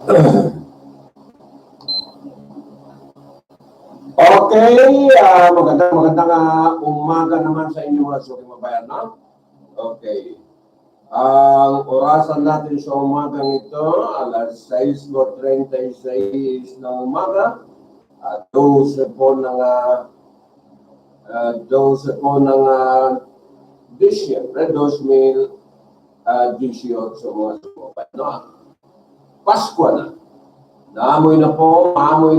Okay, magandang umaga naman sa inyo mga suking mabayan, no? Okay. Ang orasan natin sa umagang ito, alas 6:36 ng umaga, at 12 po ng Disyembre 2018 mga suking mabayan, no? Pasko na. Maamoy na po. Maamoy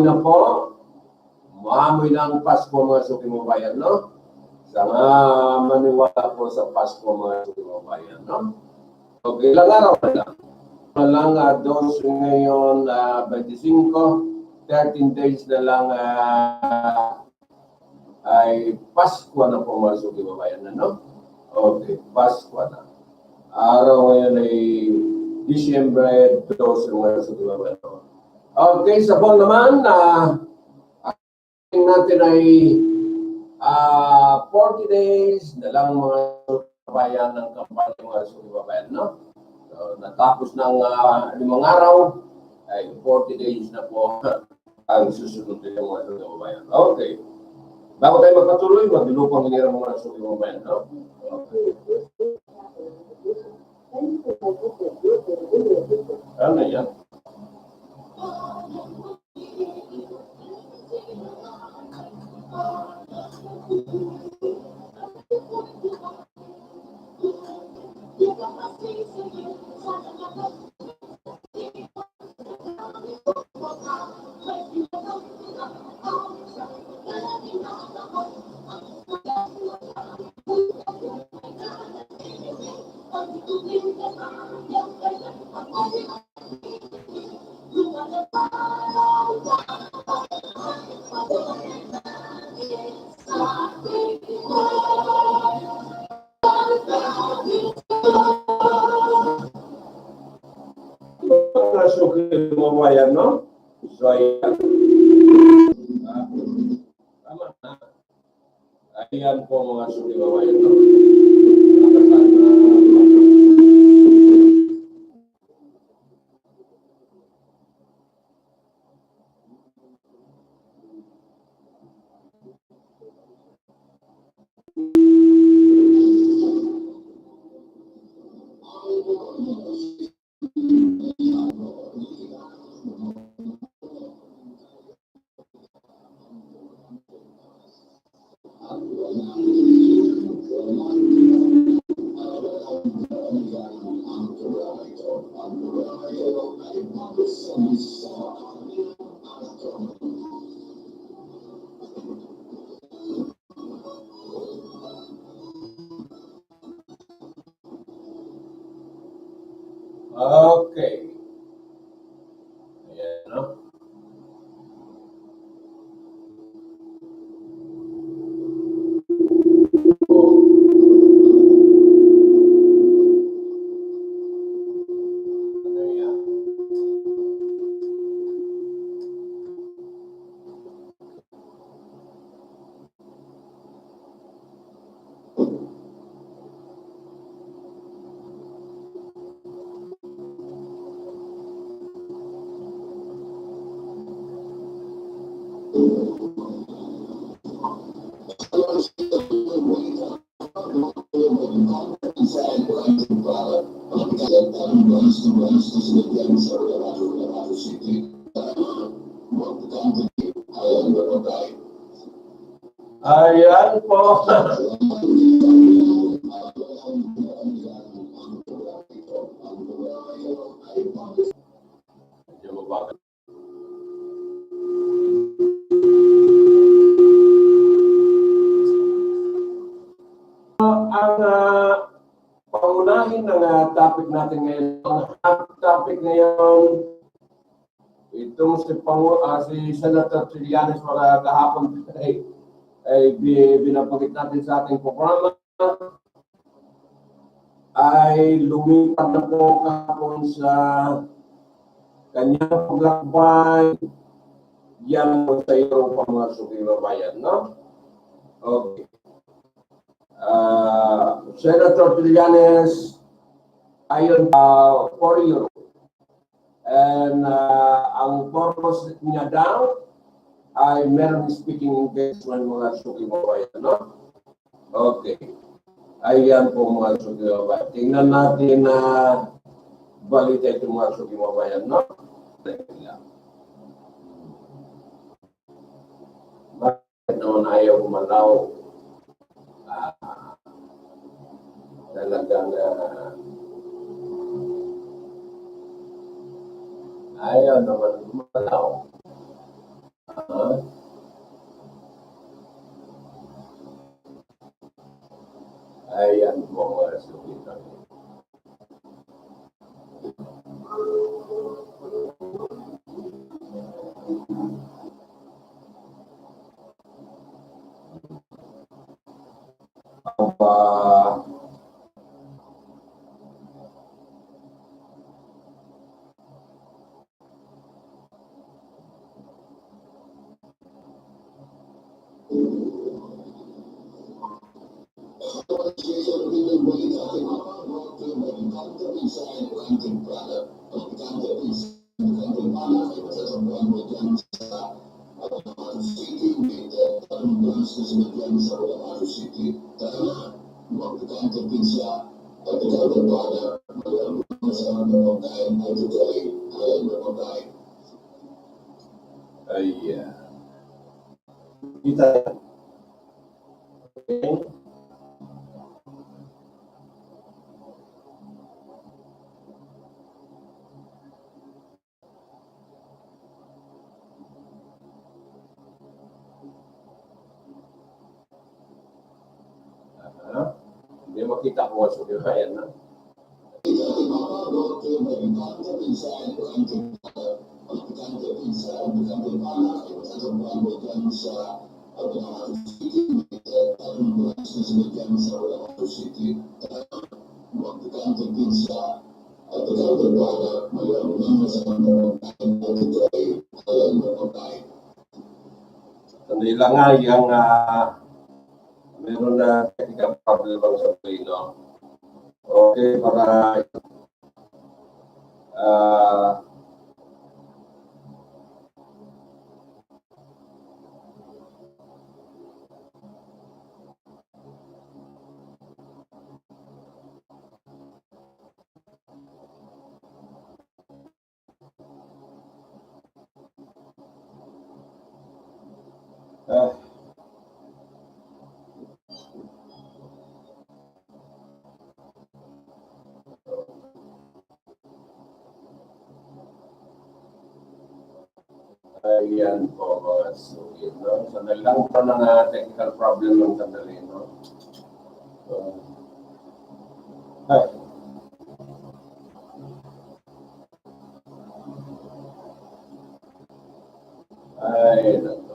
na ang Pasko mga suking mabayan, no? Sana maniwala po sa Pasko mga suking mabayan, no? Okay, ilang araw na lang. 12 ngayon, 25, 13 days na lang ay Pasko na po mga suking mabayan, no? Okay, Pasko na. Araw ngayon ay Disyembre 12 mga suking mabayan, no? Okay, sa buwan naman, natin ay 40 days na lang mga kabayan ng kampanya mga subabayan, no? So, natapos ng 5 araw, ay 40 days na po ang susunod ng mga subabayan. Okay. Bago tayo magpatuloy, maglulupang hinirang mga subabayan, no? Okay. Ano yan? Mabayan, no? So, ayan. Tama na. Ayan po mga suki mabayan, no? Okay. Ayan, no? Ayan po. Ang paunahin ng topic natin ngayon, ang topic ngayon, itong si Senator Trillianes para kahapon ay binabagit natin sa ating programa, ay lumipat na po kahapon sa kanyang paglakbay yan po sa Europa mga suking mabayan, no? Okay. Senator Trillianes ayon for Europe And ang purpose niya daw ay meron speaking engagement mga sukibabayan, no? Okay. Ayan po mga sukibabayan. Tingnan natin na validate yung mga sukibabayan, no? Bakit naman ayaw umalaw? Talagang ayaw naman umalaw. Ayan po mga sukibabayan. Kita. Hindi makita ko sa kabayan, no? Sandali lang nga yung meron na technical problem ang sa plano. Okay, para ayan po mga sulit, no? Sandali lang po ng technical problem ng sandali, no? Ay, nako.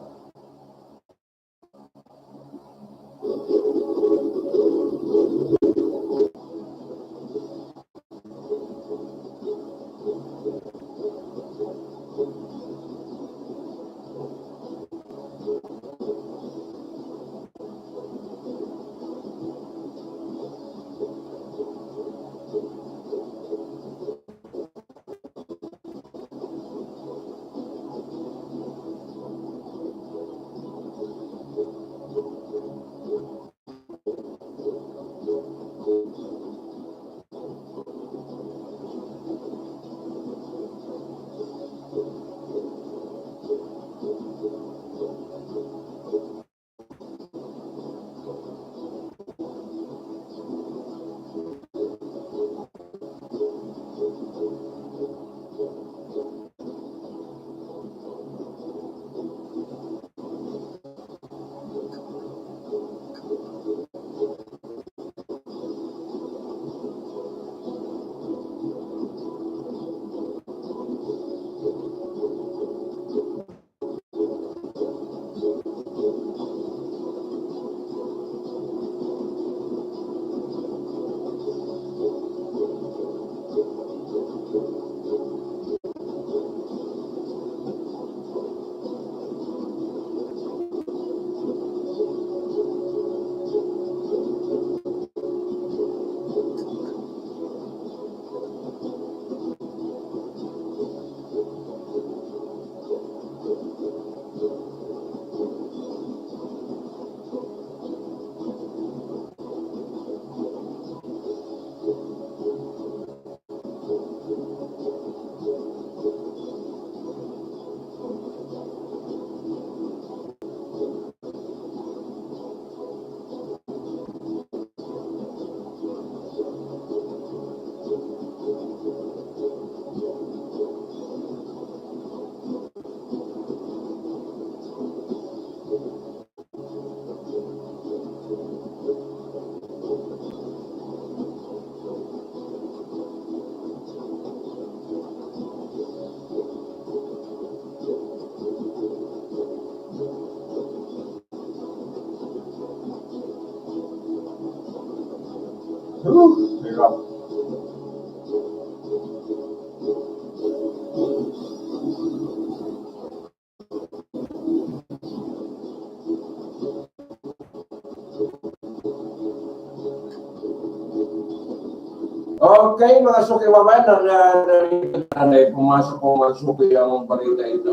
Okay, mga suki babayan, na pumasok po mga suki ang balita ito.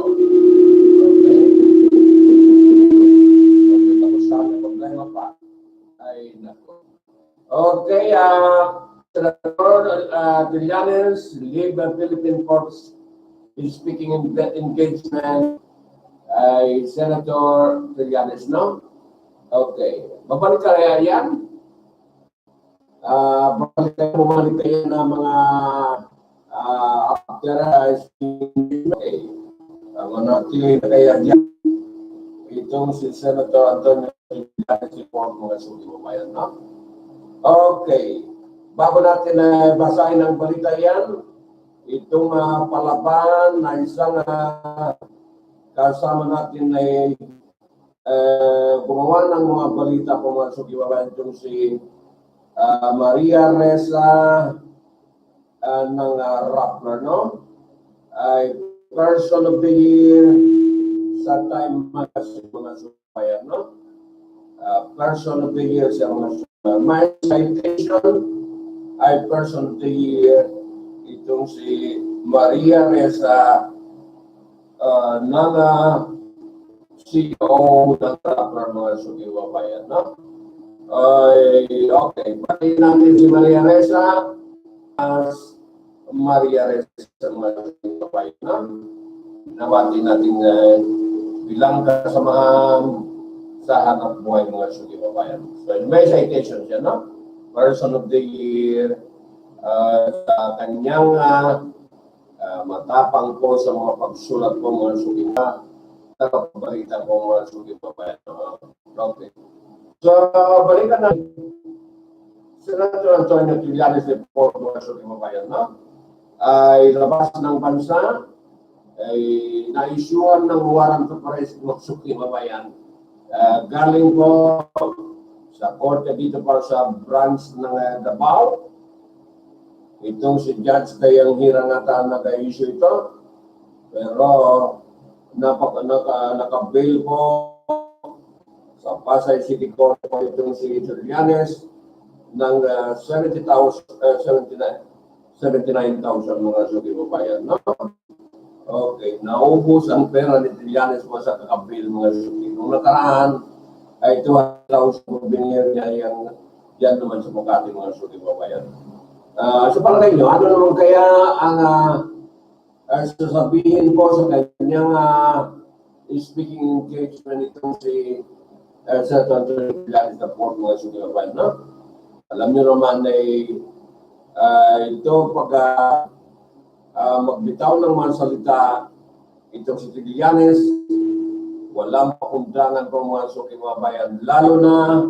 Tapos sabi, problema pa. Ay, nako. Okay, Senator Trillianes, lead the Philippine Courts is speaking in that engagement. Ay, Senator Trillianes, no? Okay. Babalik kaya yan? Bumalik kayo ng mga after okay. Manatili na kaya dyan. Itong si Senator Antonio report mga suki babayan, no? Okay. Bago natin basahin ang balita yan, itong palaban na isang kasama natin ay gumawa ng mga balita po mga suki babayan, itong si Maria Reza ng Rappler, no? Ay Person of the Year sa Time Magazine, mga subayan, no? Person of the Year siya, mga subayan. My citation ay Person of the Year itong si Maria Reza ng CEO ng Rappler, mga subayan, no? Okay, pati natin si Maria Reza as Maria Reza mga kapay na nabati natin bilang kasamahan sa hanap buhay mga suki babayan. So may citation siya, no? Person of the Year sa kanyang matapang po sa mga pagsulat po mga suki na nakapabalita po mga suki babayan. Okay. So, balikan na Senator Antonio Trillianes report mga suki babayan, no? Ay labas ng bansa, ay na-issuean ng warrant of arrest mga suki babayan. Galing po sa korte dito para sa branch ng Davao. Itong si Judge Dayang Hirangata naka-issue ito. Pero naka-bail po sa Pasay City Court po itong si Trillianes ng 79,000 mga suki babayan, no? Okay, naubos ang pera ni Trillianes po sa kakabil mga suki. Nung nakaraan ay 2,000 binir niya yan naman sa Makati mga suki babayan. Sa palagay nyo, ano naman kaya ang sasabihin po sa kanyang speaking engagement itong si Senator Trillianes na po mga suki babayan, no? Alam nyo naman ay ito pag magbitaw ng mga salita itong si Trillianes, walang pakundangan po mga suki babayan, lalo na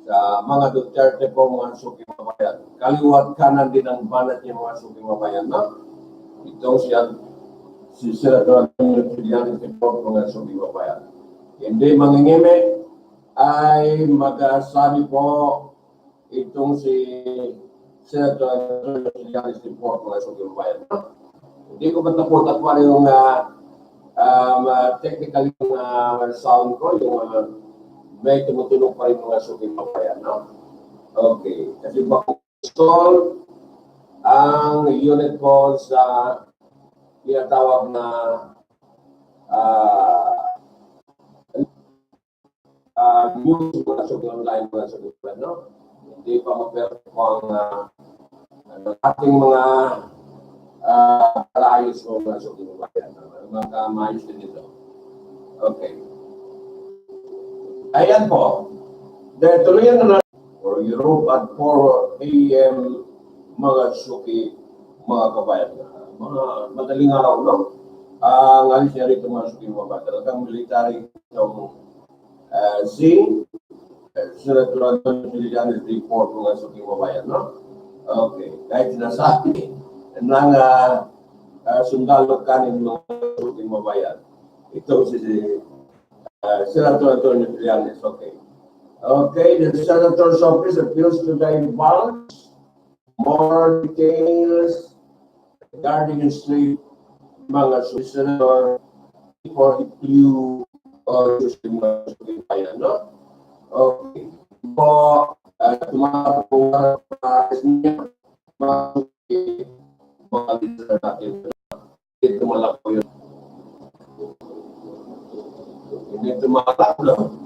sa mga Duterte po mga suki babayan. Kaliwat kanan din ang banat niya mga suki babayan, no? Itong si Senator Trillianes po mga suki babayan. Hindi mangingimi ay magsabi po itong si Senator Trillianes report mga suki babayan. Hindi ko matapot-tapos yung technically yung sound ko, yung may tumutulong pa rin mga suki babayan, no? Okay, kasi bako-install ang unit ko sa tinatawag na news mga suki online mga suki babayan, no? Hindi pa maperfect po ang ating mga palayos ko mga suki babayan. Magkamayos din ito. Okay. Ayan po. Dahil tuloy na for Europe at 4 a.m. mga suki, mga kabayan. Mga madaling araw, no? Ang alis niya rito mga suki babayan. Talagang military ng Senator Antonio Trillianes report mga suki babayan, no? Okay. Kahit sinasabi ng sundalo kanin mga suki babayan. Ito si Senator Antonio Trillianes. Okay. Okay, the Senator's office appeals to divulge more details regarding his street mga Senator for you or mga suki babayan, no? Okay. Po, tumapong mga mga listener natin. Hindi tumalak po yun. Hindi tumalak, no?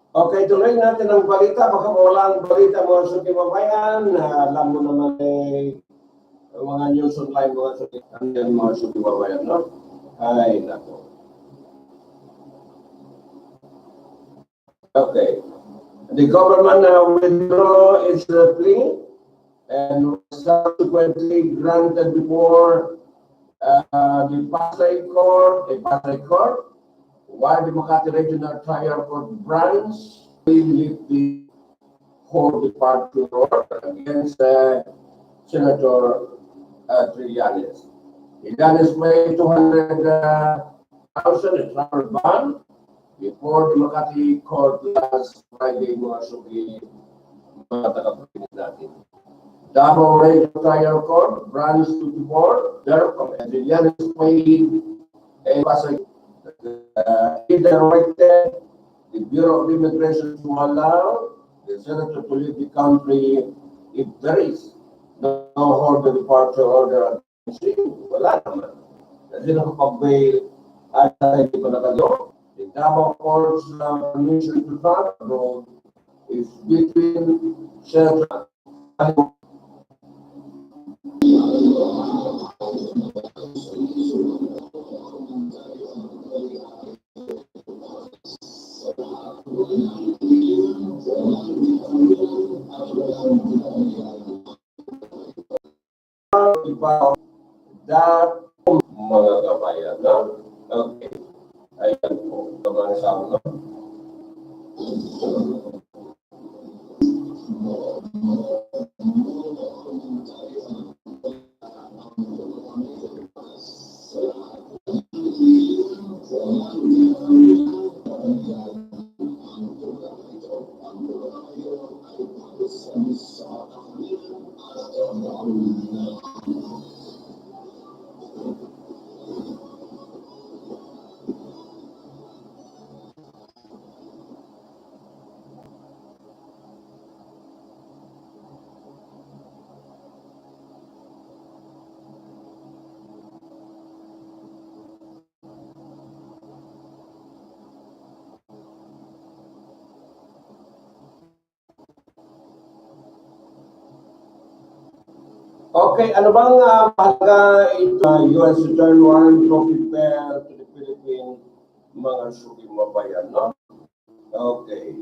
Okay, tuloy natin ang balita. Baka wala ang balita mga suki babayan. Alam mo naman mga news online mga suki babayan, no? Ay, nako. Okay. The government withdrew its plea and subsequently granted before the Pasay Court, while the Makati Regional Trial Court branch will lift the whole departure against Senator Trillianes. Trillianes paid 200,000 in travel ban before the Makati Court last Friday, mga suki mga tagapagpinig natin. Davao Regional Trial Court, Branch 24, therefore, Trillianes paid a Pasay he directed the Bureau of Immigration to allow the senator to leave the country if there is no hold the departure order against him. Wala naman. Kasi nakapag-bail at hindi pa nakagawa. The Davao Court's permission to travel abroad is between Senator and that mga kabayan, no? Okay. Ayan po, mga kasama, no? Okay, ano bang mahalaga ito US return warrant to prepare to the Philippine mga suki mabayan, no? Okay.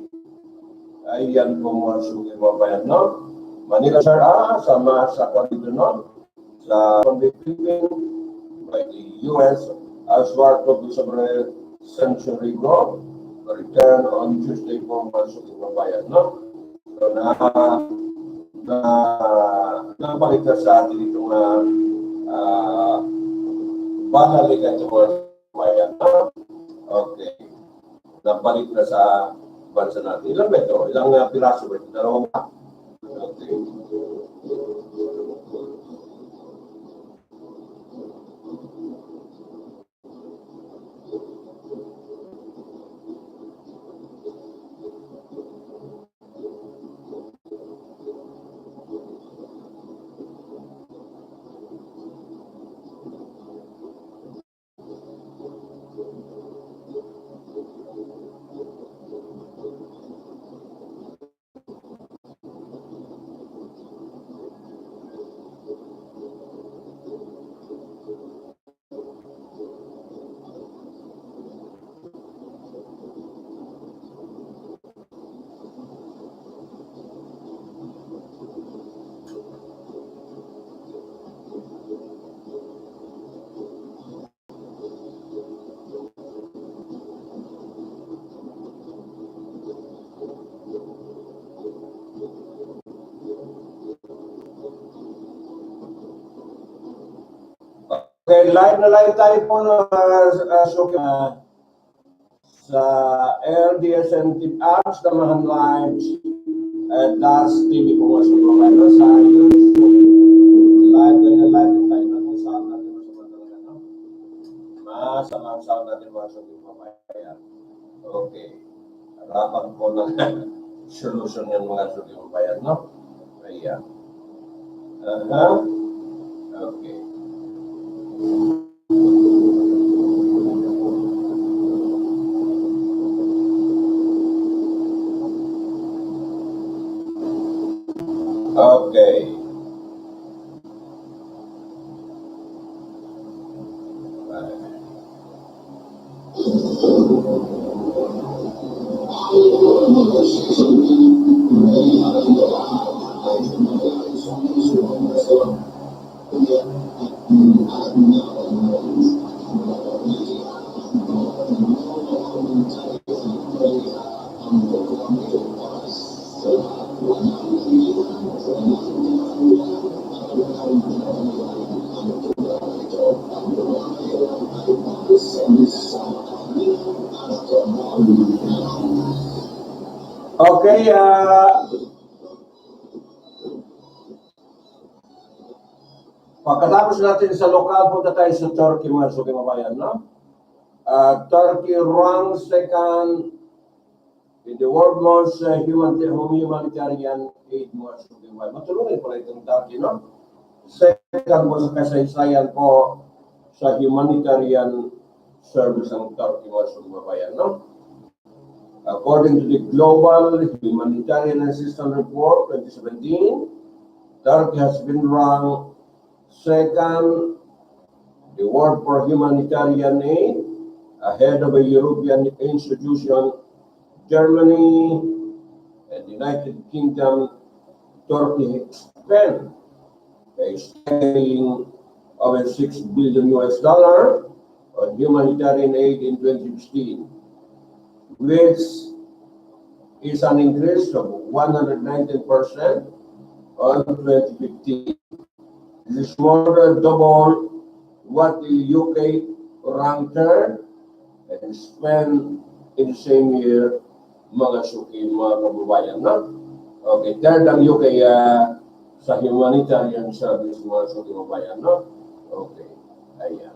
Ayan po mga suki mabayan, no? Manila sir, sama sa dito, no? Sa Philippine by the US as part of the Sovereign Century Go, return on Tuesday po mga suki mabayan, no? So nabalik na sa atin itong banaligan ng mga bayan. Okay. Nabalik na sa bansa natin. Ilang ba ito? Ilang piraso ba ito? Dalawang pa. Okay. Okay, live na live tayo po sa ADLSN TV apps, Damahan Lives, at Last TV po mga supervisor sa YouTube. Live tayo na kung saan natin masama talaga, no? Masamang saan natin mga supervisor. Okay. Harapan po ng solusyon ng mga supervisor, no? Ayan. Okay. Okay. Okay, pagkatapos natin sa lokal, punta tayo sa Turkey, mga kababayan, no? Turkey ranks second in the world most humanitarian aid, mga kababayan. Matulungin pala itong Turkey, no? Second mo sa kasaysayan po sa humanitarian service ng Turkey, mga kababayan, no? According to the Global Humanitarian Assistance Report 2017, Turkey has been ranked second the world for humanitarian aid, ahead of a European institution, Germany, and the United Kingdom. Turkey spent a spending over $6 billion on humanitarian aid in 2016, which is an increase of 119% on 2015. This is more than double what the UK ranked third and spent in the same year, mga kababayan, no? Okay, third ang UK sa humanitarian service, mga kababayan, no? Okay, ayan.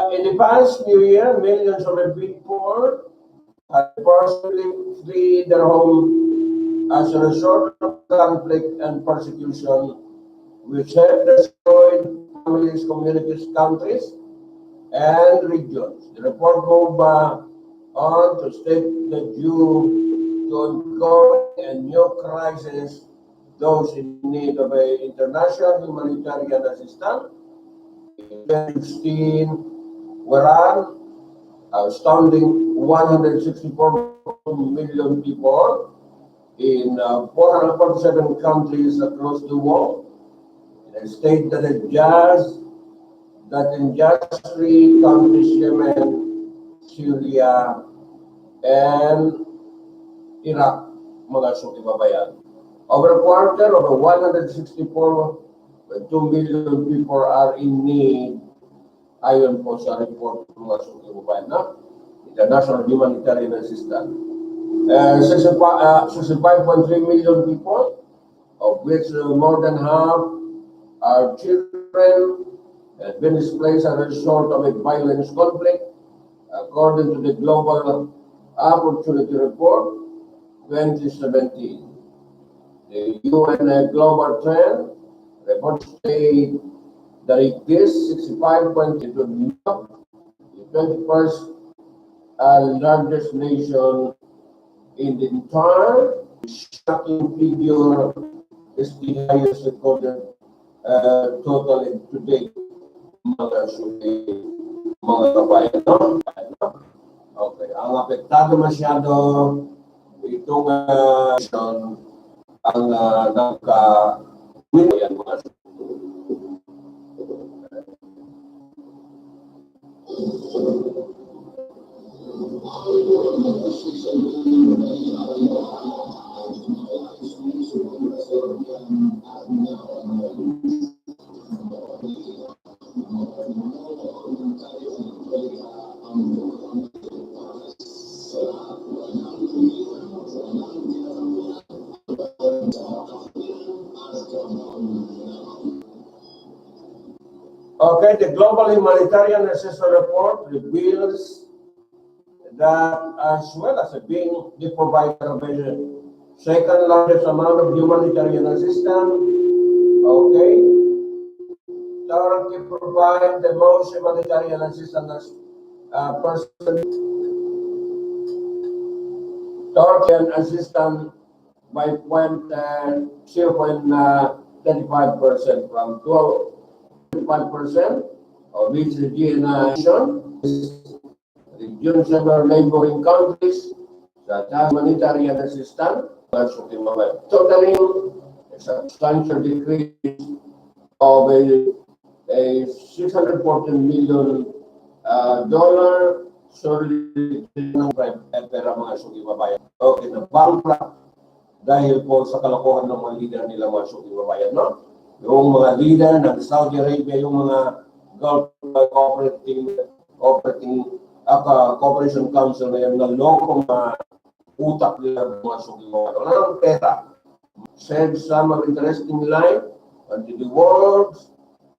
In the past New Year, millions of the people had personally fled their home as a result of conflict and persecution, which have destroyed families, communities, countries, and regions. The report moved on to state that due to ongoing and new crises, those in need of international humanitarian assistance in 2016 were an astounding 164 million people in 447 countries across the world. In a state that in just 3 countries, Yemen, Syria, and Iraq, mga kababayan, over a quarter of the 164.2 million people are in need. Ayon po sa report ng mga kababayan, na International Humanitarian Assistance. 65.3 million people, of which more than half are children, have been displaced as a result of a violent conflict, according to the Global Opportunity Report 2017. The UN Global Trend report state that it is 65.2 million, the 21st largest nation in the entire. Shocking figure is the highest recorded total to date. Mga kabayan, no? Okay, ang apektado masyado itong ang nagka-yan mga Okay, the Global Humanitarian Assistance Report reveals that as well as being the provider of the second largest amount of humanitarian assistance, okay, Turkey provides the most humanitarian assistance person. Turkey assistance by 0.35% from 12.5% of its nation. Region several neighboring countries that have humanitarian assistance, totaling a substantial decrease of a $614 million solely ng pera mga sugibabayan. Okay, na-bankrupt dahil po sa kalokohan ng mga leader nila mga sugibabayan, no? Yung mga leader ng Saudi Arabia, yung mga Gulf Cooperation Council na yung nalokong utak nila mga sugibabayan. Wala ng pera. Said some are interesting life unto the world's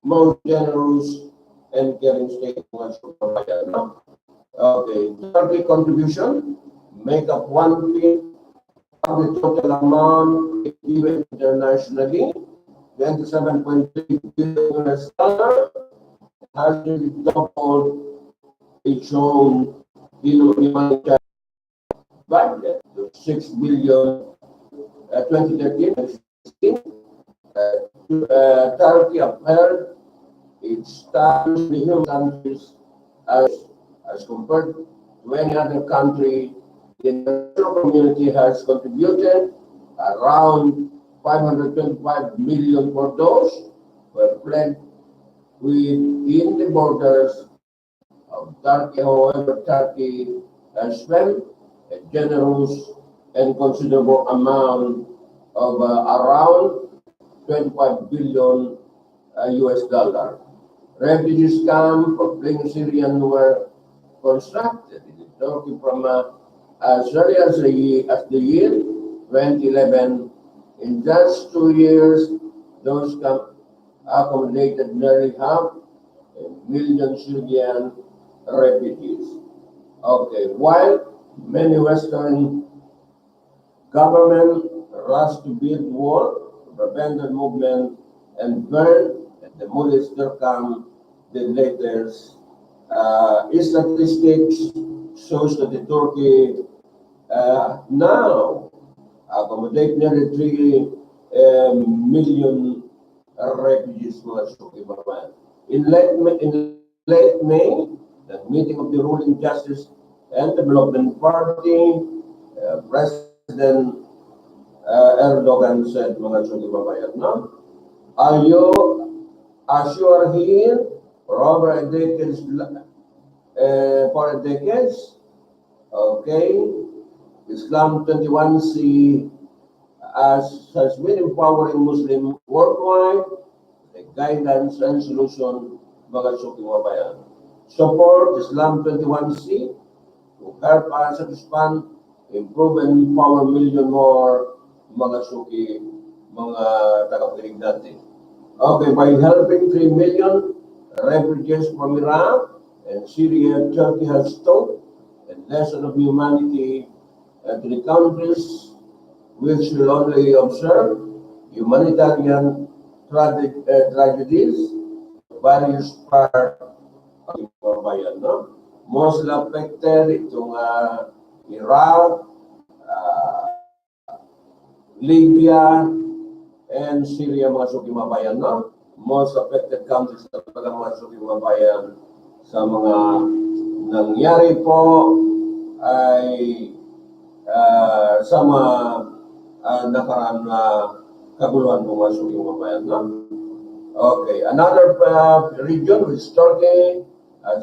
most generous and caring state mga sugibabayan, no? Okay, Turkey contribution make up 1/5 of the total amount given internationally. $27.3 billion has doubled its own humanitarian budget to $6 billion 2013. Turkey upheld its status in the human countries as compared to any other country. The international community has contributed around $525 million for those who have fled within the borders of Turkey. However, Turkey has spent a generous and considerable amount of around $25 billion US dollar. Refugees camps for fleeing Syrian were constructed in Turkey from as early as the year 2011. In just 2 years, those camps accommodated nearly 500,000 Syrian refugees. Okay, while many Western governments rushed to build walls, prevent the movement, and burn and demolish their camp, the latest statistics shows that the Turkey now accommodate nearly 3 million refugees mga sugibabayan. In late May, the meeting of the ruling Justice and Development Party, President Erdogan said mga sugibabayan, no? As you are here for over a decade, okay, Islam 21C has been empowering Muslims worldwide, the guidance and solution mga sugibabayan. Support Islam 21C to help us expand, improve, and empower million more mga tagapagdinig natin. Okay, by helping 3 million refugees from Iraq and Syria, Turkey has taught a lesson of humanity to the countries which will only observe humanitarian tragedies, various parts of the bayan, no? Most affected itong Iraq, Libya, and Syria, mga sukimabayan, no? Most affected countries na talaga mga sukimabayan sa mga nangyari po ay sa mga nakaraan na kaguluhan po mga sukimabayan, no? Okay, another region which Turkey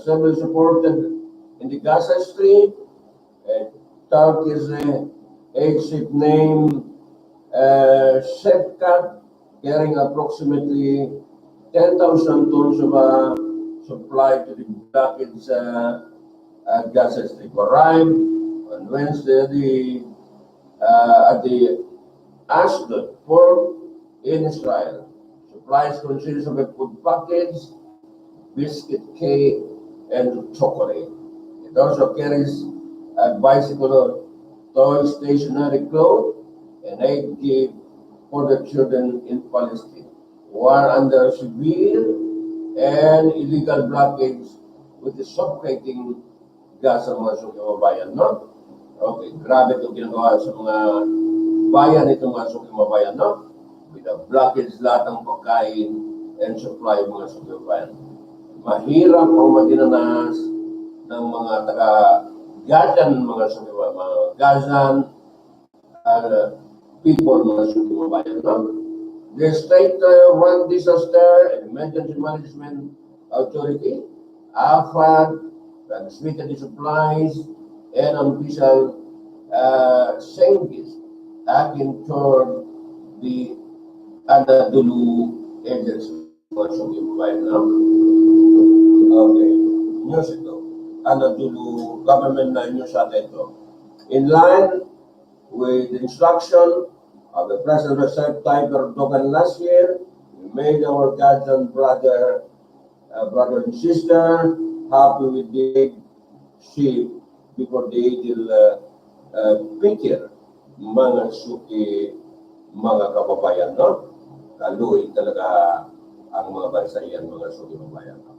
severely supported in the Gaza Strip, Turkey's airship named Shepkat, carrying approximately 10,000 tons of supply to the blockades Gaza Strip, arrived on Wednesday at the Ashdod port in Israel. Supplies consist of a food package, biscuit, cake, and chocolate. It also carries a bicycle, toy, stationery, clothes, and aid gift for the children in Palestine, who are under severe and illegal blockage with the suffocating Gaza, mga sukimabayan, no? Okay, grabe itong ginagawa sa mga bayan itong mga sukimabayan, no? With a blockage lahat ng pagkain and supply mga sukimabayan. Mahirap ang madinanas ng mga taga-Gazan, mga sukimabayan, mga Gazan people, mga sukimabayan, no? The state-run disaster and emergency management authority, AFAD, transmitted the supplies and official sanctions acting toward the Anadolu agency. No? Okay, news ito. Anadolu government na news natin ito. In line with the instruction of the President Recep Tayyip Erdogan last year, we made our Gazan brother and sister happy with the ship before the picture, mga suki, mga kababayan, no? Kaluhin talaga ang mga bansa yan, mga suki kababayan. Okay.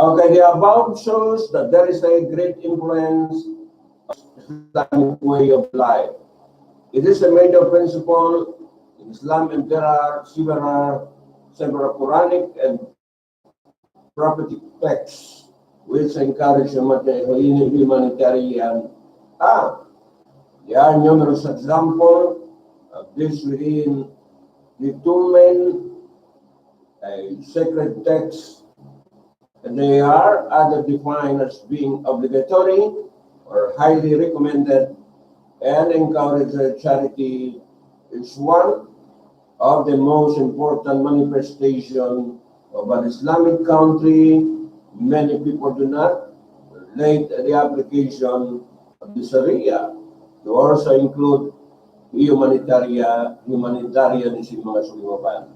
Okay, the above shows that there is a great influence of Islamic way of life. It is a major principle in Islam, and there are several Quranic and prophetic texts which encourage humanitarian. There are numerous examples of this within the two main sacred texts. And they are either defined as being obligatory or highly recommended, and encourage charity is one of the most important manifestations of an Islamic country. Many people do not relate the application of the Sharia to also include humanitarianism, mga sukimabayan.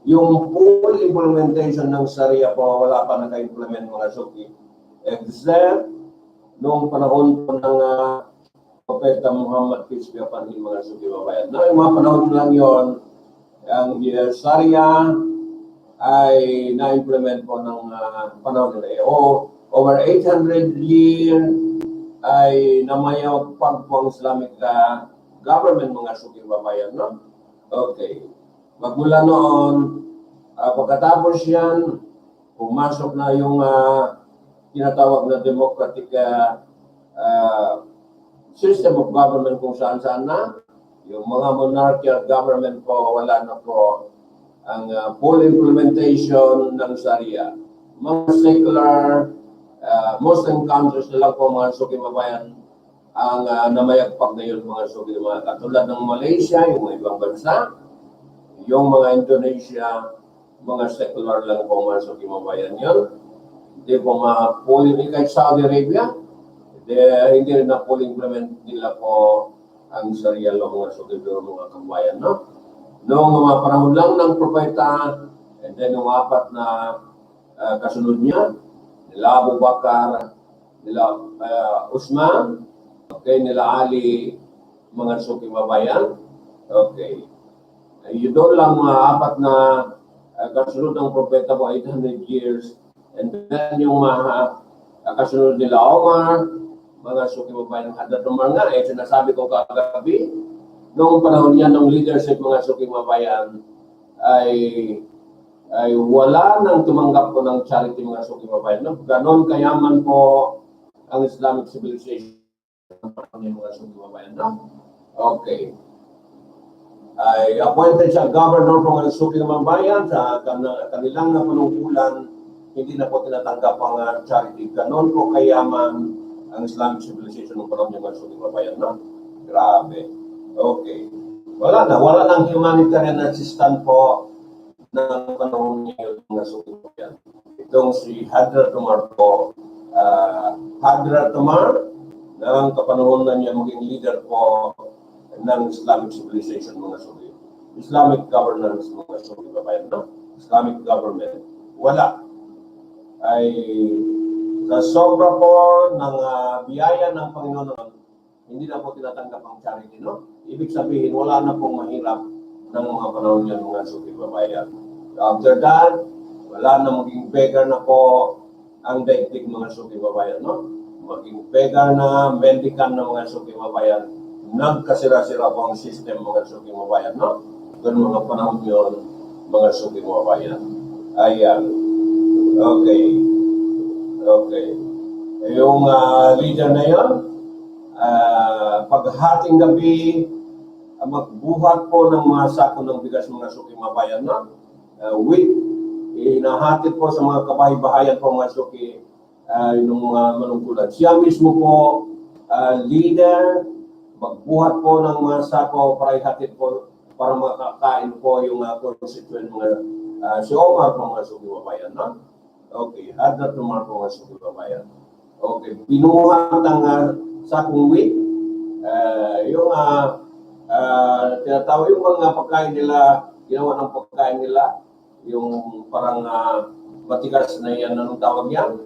Yung full implementation ng Sharia po, wala pa naka-implement, mga suki. Except noong panahon po ng Propeta Muhammad, peace be upon him, mga sukimabayan. Na yung mga panahon lang yon, ang Sharia ay na-implement po ng panahon nila. Over 800 years ay namayawag po ang Islamic government, mga sukimabayan, no? Okay. Magmula noon, pagkatapos yan, pumasok na yung tinatawag na democratic system of government kung saan-saan na. Yung mga monarchy at government po, wala na po ang full implementation ng Sharia. Mga secular Muslim countries na lang po mga suki mabayan ang namayagpag na yun mga suki mga katulad ng Malaysia, yung mga ibang bansa, yung mga Indonesia, mga secular lang po mga suki mabayan yun. Hindi po ma-full, kahit Saudi Arabia, hindi rin na full implement nila po ang Sharia law mga suki mga kabayan, no? Noong mga panahon lang ng propeta, and then yung apat na kasunod niya, nila Abu Bakar, nila Usman, okay, nila Ali, mga suki mabayan, okay. Yun doon lang mga apat na kasunod ng propeta po, 800 years, and then yung kasunod nila Omar, mga suki mabayan, Hadrat Umar nga, sinasabi ko kagabi, noong panahon niya ng leadership mga suki mabayan ay wala nang tumanggap po ng charity mga suki mabayan. No? Ganon kayaman po ang Islamic civilization ng mga suki mabayan. No? Okay. Ay appointed siya governor po ng suki mabayan sa kanilang panungkulan, hindi na po tinatanggap ang charity. Ganon po kayaman ang Islamic civilization ng panahon ng mga suki mabayan. No? Grabe. Okay. Wala nang humanitarian assistance po ng panahon niyo ng suki mabayan. Itong si Hadrat Umar po, Hadrat Umar, ng kapanahonan niya maging leader po ng Islamic civilization mga suki. Islamic governance mga suki mabayan, no? Islamic government. Wala. Ay sa sobra po ng biyaya ng Panginoon, hindi na po tinatanggap ang charity, no? Ibig sabihin, wala na pong mahirap ng mga panahon yan, mga suki babayan. After that, wala na maging beggar na po ang daigdig mga suki babayan, no? Maging beggar na, mendicant na mga suki babayan. Nagkasira-sira po ang system mga suki babayan, no? Doon mga panahon yun, mga suki babayan. Ayan. Okay. Okay. Yung leader na yun, paghating gabi, magbuhat po ng mga sako ng bigas mga suki mabayan na wheat, inahatid po sa mga kabahay-bahayan po mga suki ng mga manungkulan. Siya mismo po, leader, magbuhat po ng mga sako para ihatid po para makakain po yung constituent mga si Omar po mga suki mabayan na. Okay, Hadrat Umar po mga suki mabayan. Okay, pinuhat ang sakong wheat, yung tinatawag yung mga pagkain nila, ginawa ng pagkain nila, yung parang matigas na yan, anong tawag yan?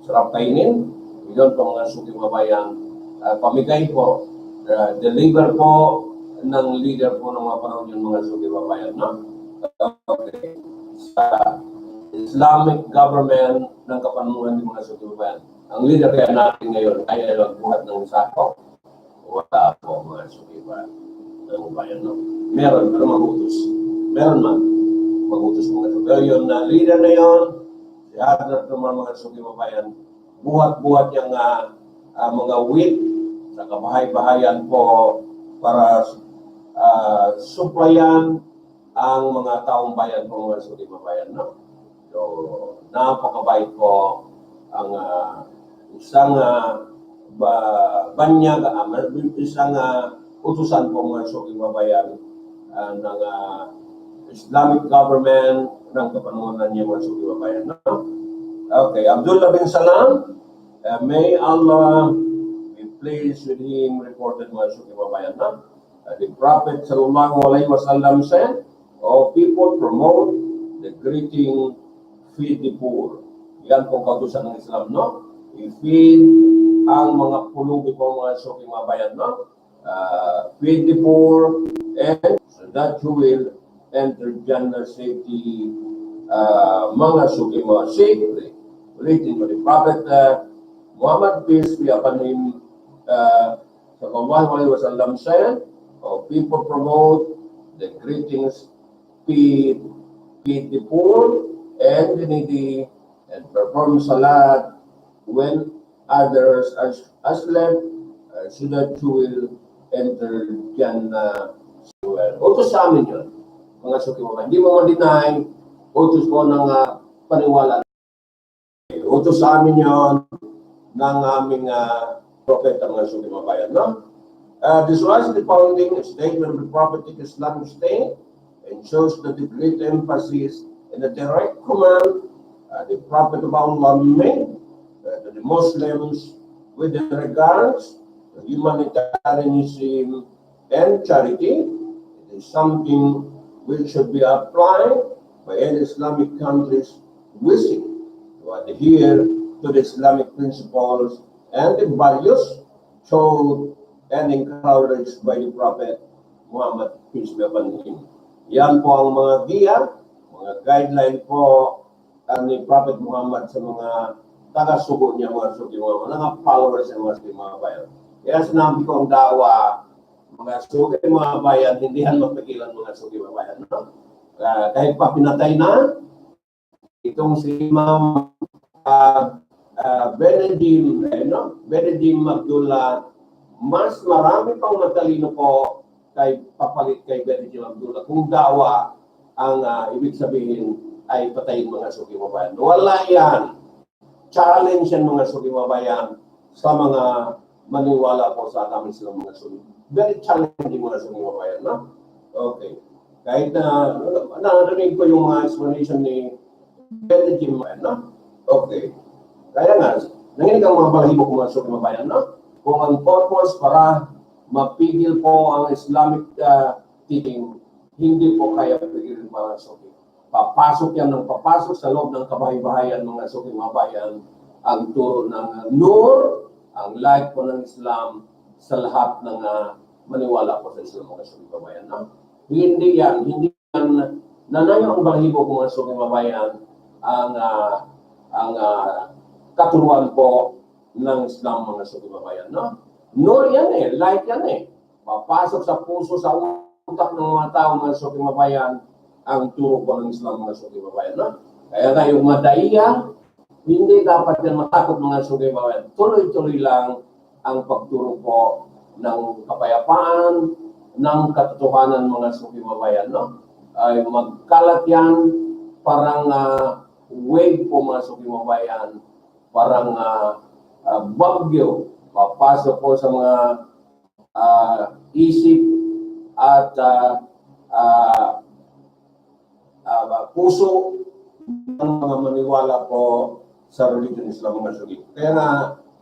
Sarap kainin. Yun po mga suki mabayan. Pamigay po, deliver po ng leader po ng mga panahon yung mga suki mabayan. No? Okay. Sa Islamic government ng kapanahunan ng mga suki mabayan. Ang leader kaya natin ngayon, kaya magbuhat ng sako. Wala po mga suki ba ng bayan, no? Meron, pero magutos. Meron man, magutos mga suki. Pero yung leader na yun, si Hadrat Umar mga suki mabayan, buhat-buhat yung mga wheat sa kabahay-bahayan po para suplayan ang mga taong bayan po mga suki mabayan, no? So, napakabait po ang isang banyag, isang utusan po mga suki mabayan ng Islamic government ng kapanahonan niya mga suki mabayan. No? Okay, Abdullah bin Salam, may Allah be pleased with him, reported mga suki mabayan. No? The Prophet sallallahu alaihi wasallam said, "All people promote the greeting, feed the poor." Yan po kautusan ng Islam, no? I-feed ang mga pulubi po mga suki mabayan, no? Feed the poor, and so that you will enter Jannah safety, mga suki mga safely. Relating to the Prophet Muhammad, peace be upon him, sallallahu alaihi wasallam said, people promote the greetings, feed the poor and the needy, and perform salat when others are asleep, so that you will enter dyan well. Utos sa amin yun, mga suki mga. Hindi mo ma-deny, utos ko ng paniwala. Utos sa amin yun ng aming propeta, mga suki mga bayan, no? This was the founding statement of the prophetic Islamic State and shows that the great emphasis and the direct command the Prophet of Allah made to the Muslims with regards to humanitarianism and charity. It is something which should be applied by any Islamic countries wishing to adhere to the Islamic principles and the values showed and encouraged by the Prophet Muhammad, peace be upon him. Yan po ang mga giya, mga guideline po ni Prophet Muhammad sa mga taga-sugo niya, mga suki mga followers ng mga bayan. Kaya sinabi ko ang dawa, mga suki mga bayan, hindi yan mapigilan mga suki mga bayan. No? Kahit pa pinatay na, itong si Imam Benedim Abdullah, mas marami pang matalino po papalit kay Benedim Abdullah. Kung dawa ang ibig sabihin ay patayin mga suki mabayan. Wala yan. Challenge yan mga suki mabayan sa mga maniwala po sa kami silang mga suki. Very challenging mga suki mabayan. No? Okay. Kahit na narinig ko yung mga explanation ni Benedim, no? Okay. Kaya nga, nanginig ang mga balahibo kung mga suki mabayan, no? Kung ang purpose para mapigil po ang Islamic teaching, hindi po kaya pigilin mga suki. Papasok yan ng papasok sa loob ng kabahay-bahayan mga suki mabayan ang turo ng nur, ang light po ng Islam sa lahat ng maniwala po sa Islam mga suki mabayan. No? Hindi yan nanayo ang balahibo kung mga suki mabayan ang katuruan po ng Islam mga suki mabayan. No? Nur yan light yan papasok sa puso, sa utak ng mga tao mga suki mabayan ang turo po ng Islam mga suki mabayan. No? Kaya tayong madaiya, hindi dapat yan matakot mga suki mabayan. Tuloy-tuloy lang ang pagturo po ng kapayapaan, ng katotohanan mga suki mabayan. No? Ay magkalat yan, parang wave po mga suki mabayan, parang bagyo, papasok po sa mga isip at puso ng mga maniwala po sa religion Islam mga suki. Kaya nga,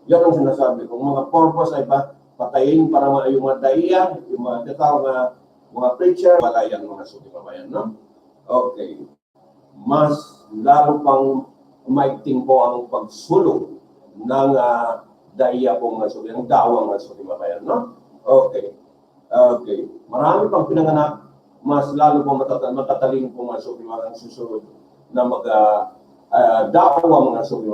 yan ang sinasabi ko, mga purpose ay patayin para yung mga daiya, yung mga tao na mga preacher, wala yan mga suki mabayan, no? Okay. Mas lalo pang umaigting po ang pagsulong ng daiya po mga suki, ang dawang mga suki mabayan, no? Okay. Okay. Marami pang pinanganak, mas lalo po matatalino po mga suki mabayan susunod na dawa mga suki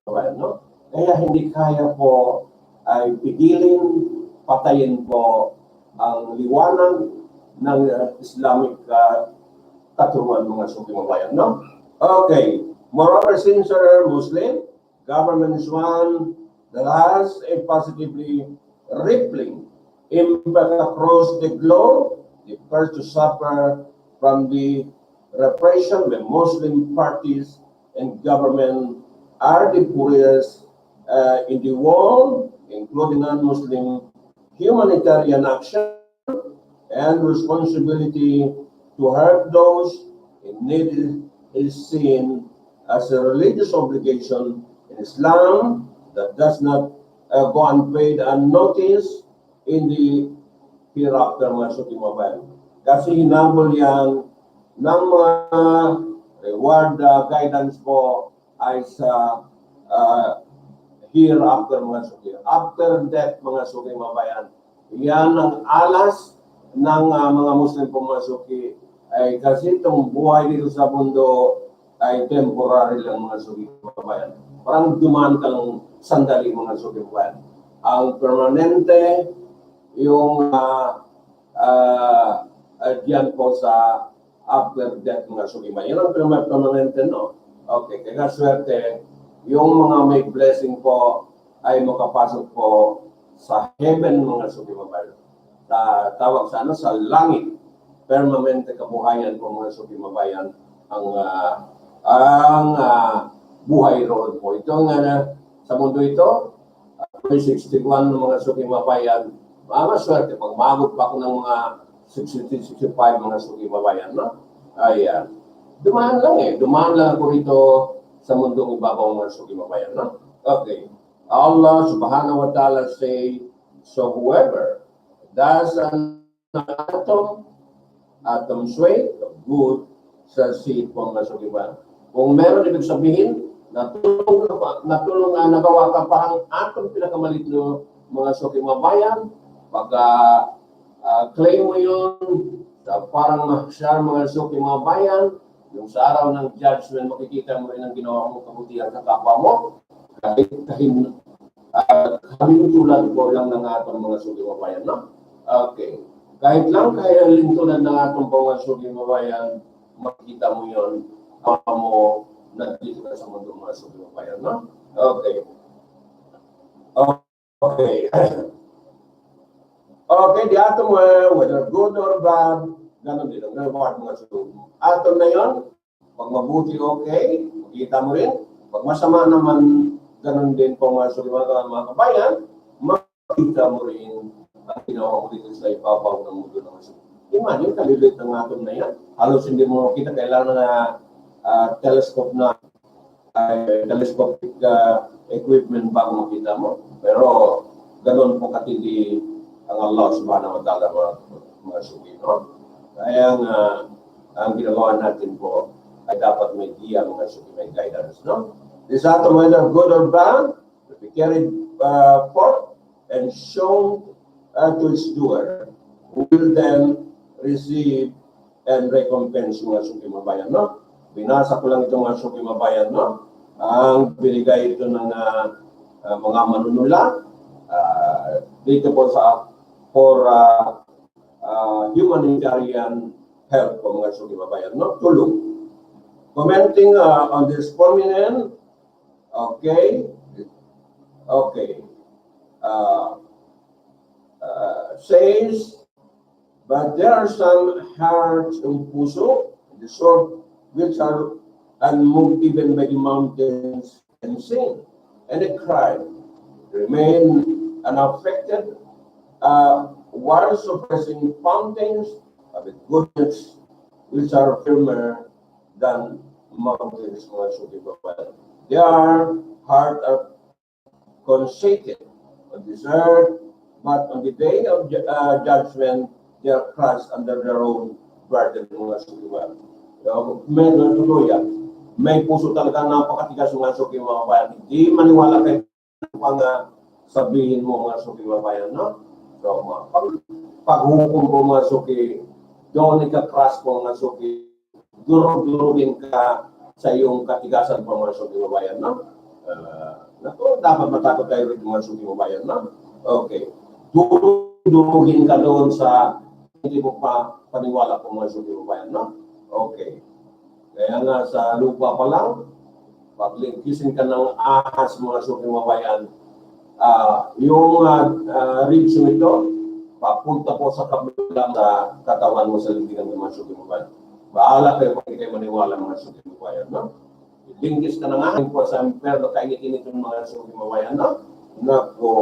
mabayan, no? Kaya hindi kaya po ay pigilin, patayin po ang liwanag ng Islamic katuruan mga suki mabayan, no? Okay. Moreover, sincere Muslim, government is one that has a positively rippling impact across the globe. The first to suffer from the repression by Muslim parties and government are the poorest in the world, including non-Muslim humanitarian action and responsibility to help those in need is seen as a religious obligation in Islam that does not go unpaid and unnoticed in the hereafter mga suki mabayan. Kasi hinabol yan ng mga reward guidance po ay sa hereafter mga suki. After death mga suki mabayan. Yan ang alas ng mga Muslim po mga suki. Ay kasi itong buhay dito sa mundo ay temporary lang mga suki mabayan. Parang dumaan ka lang sandali mga suki mabayan. Ang permanente yung diyan po sa after death mga suki mabayan. Yan ang permanente, no? Okay, kaya swerte yung mga may blessing po ay makapasok po sa heaven mga suki mabayan. tawag sa ano, sa langit. Permanente kabuhayan po mga sukimabayan ang buhay roon po. Ito nga sa mundo ito, 61 ng mga sukimabayan, maswerte. Pag maabot pa ako ng mga 60, 65 mga sukimabayan, no? Ayan. Dumaan lang eh. Dumaan lang ako rito sa mundong ibabaw mga sukimabayan, no? Okay. Allah subhanahu wa ta'ala say, so whoever does an atom's weight of good sa seed po mga sukimabayan. Kung meron ibig sabihin, natulong nagawa ka pa ang atong pinakamalit no mga sukimabayan, pagka claim mo yun, parang mahsyar mga sukimabayan, yung sa araw ng judgment, makikita mo rin ang ginawa mong kabutihan sa kapwa mo, kahit kahinutulan ko lang ng atong mga sukimabayan, no? Okay. Kahit lang kahinutulan ng atong mga sukimabayan, makikita mo yun, mo nandito ka sa mundo mga sukimabayan, no? Okay. Okay. Okay, di atom whether good or bad, ganun din ang reward mga sukimabayan. Atom na yun, pag mabuti okay, makikita mo rin. Pag masama naman, ganun din po mga sukimabayan, mga kabayan, makikita mo rin ang ginawa ko dito sa ipapaw ng mundo ng sukimabayan. Imagine, kalilit ng atom na yan. Halos hindi mo makita, kailangan na telescope na telescopic equipment bago makita mo. Pero ganoon po katindi ang Allah subhanahu wa ta'ala mga suki, no? Kaya ang ginagawa natin po ay dapat may diya mga suki, may guidance, no? This atom, whether good or bad, to be carried forth and shown to its doer, who will then receive and recompense mga sukimabayan, no? Binasa ko lang itong mga sukimabayan, no? Ang binigay ito ng mga manunula dito po for humanitarian help po mga sukimabayan, no? Tulong. Commenting on this prominent, okay, says, but there are some hearts and puso, the sort which are unmoved even by the mountains and sin, and they cry, remain unaffected, while suppressing fountains of the goodness which are firmer than mountains. They are hard of conceited on this earth, but on the day of judgment, they are crushed under their own burden. May puso talaga napakatigas mga sukimabayan. Hindi maniwala kayo pang sabihin mo mga sukimabayan, no? So, paghukom po mga suki, doon ika-crush po mga suki, durugin ka sa iyong katigasan po mga sukimabayan, no? Dapat matakot tayo rin mga sukimabayan, no? Okay. Durugin ka doon sa hindi mo pa paniwala po mga sukimabayan, no? Okay. Kaya nga sa lupa pa lang, paglingkisin ka ng ahas mga sukimabayan, yung ribs ito, papunta po sa kabilang sa katawan mo sa lintigan ng mga sukimabayan. Bahala kayo kung hindi kayo maniwala mga sukimabayan, no? Lingkis ka ng ahas po sa impyerno, kainit-init ng mga sukimabayan, no? Nako.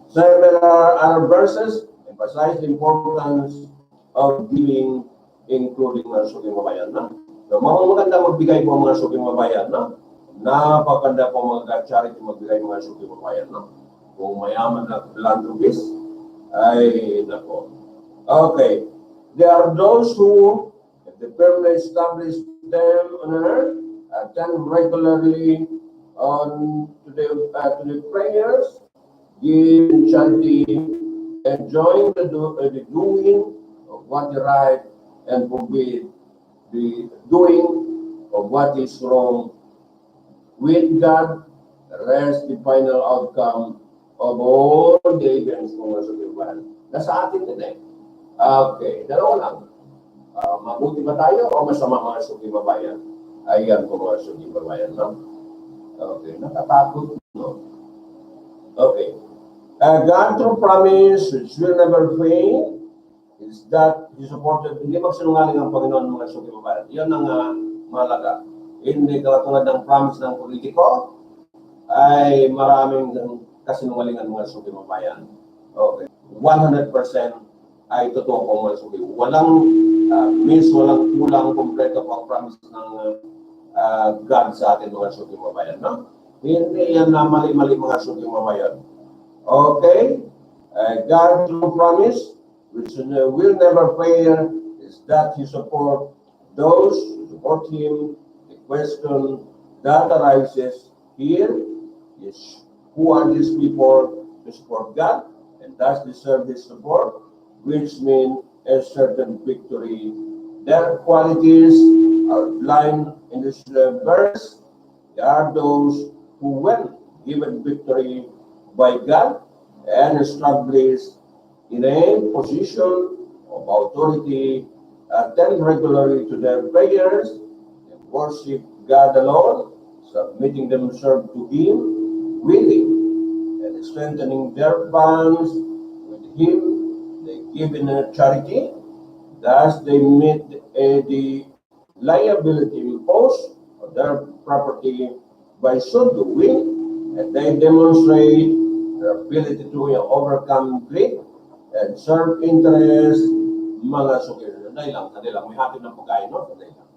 Several other verses emphasize the importance of giving, including mga sukimabayan, no? So, maganda magbigay po mga sukimabayan, no? Napakanda po mga charity magbigay mga sukimabayan, no? Kung mayaman na philanthropist, ay nako. Okay. There are those who, if the firmly establish them on earth, attend regularly to the prayers, give charity, enjoying the doing of what is right, and forbid the doing of what is wrong. With God, rest the final outcome of all the events ng mga sukimabayan. Nasa atin din eh. Okay, dalawa lang. Mabuti ba tayo o masama mga sukimabayan? Ayan po mga sukimabayan, no? Okay, natatakot, no? Okay. God through promise, which will never fail, is that He supported, hindi magsinungaling ang Panginoon mga suki babae. Yan ang mahalaga. Hindi katulad ng promise ng politiko, ay maraming kasinungalingan mga suki babayan. Okay. 100% ay totoo po mga suki. Walang walang kulang, kompleto po ang promise ng God sa atin mga suki babayan. No? Hindi yan na mali-mali mga suki babayan. Okay? God through promise, which will never fail, is that He support those who support Him. The question that arises here is, who are these people to support God and thus deserve His support, which means a certain victory. Their qualities are outlined in this verse. They are those who, when given victory by God and established in a position of authority, attend regularly to their prayers and worship God alone, submitting themselves to Him, willing and strengthening their bonds with Him. They give in a charity, thus they meet the liability imposed on their property by so doing, and they demonstrate their ability to overcome greed and serve interest, mga suki. Dahil lang, may hatid ng pagkain, no? Dahil lang.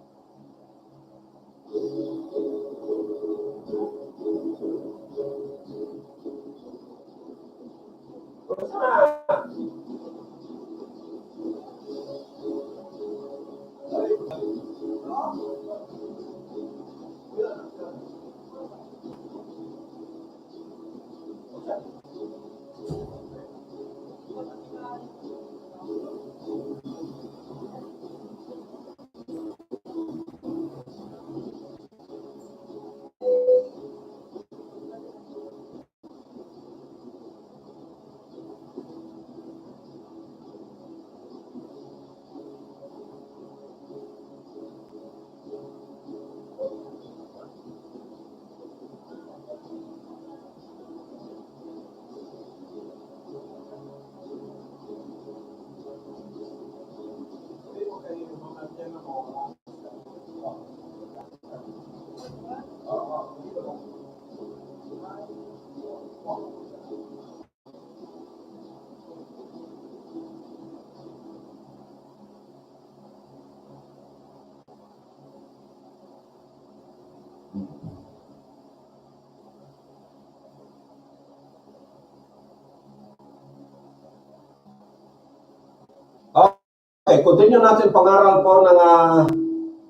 Okay, continue natin pangaral po ng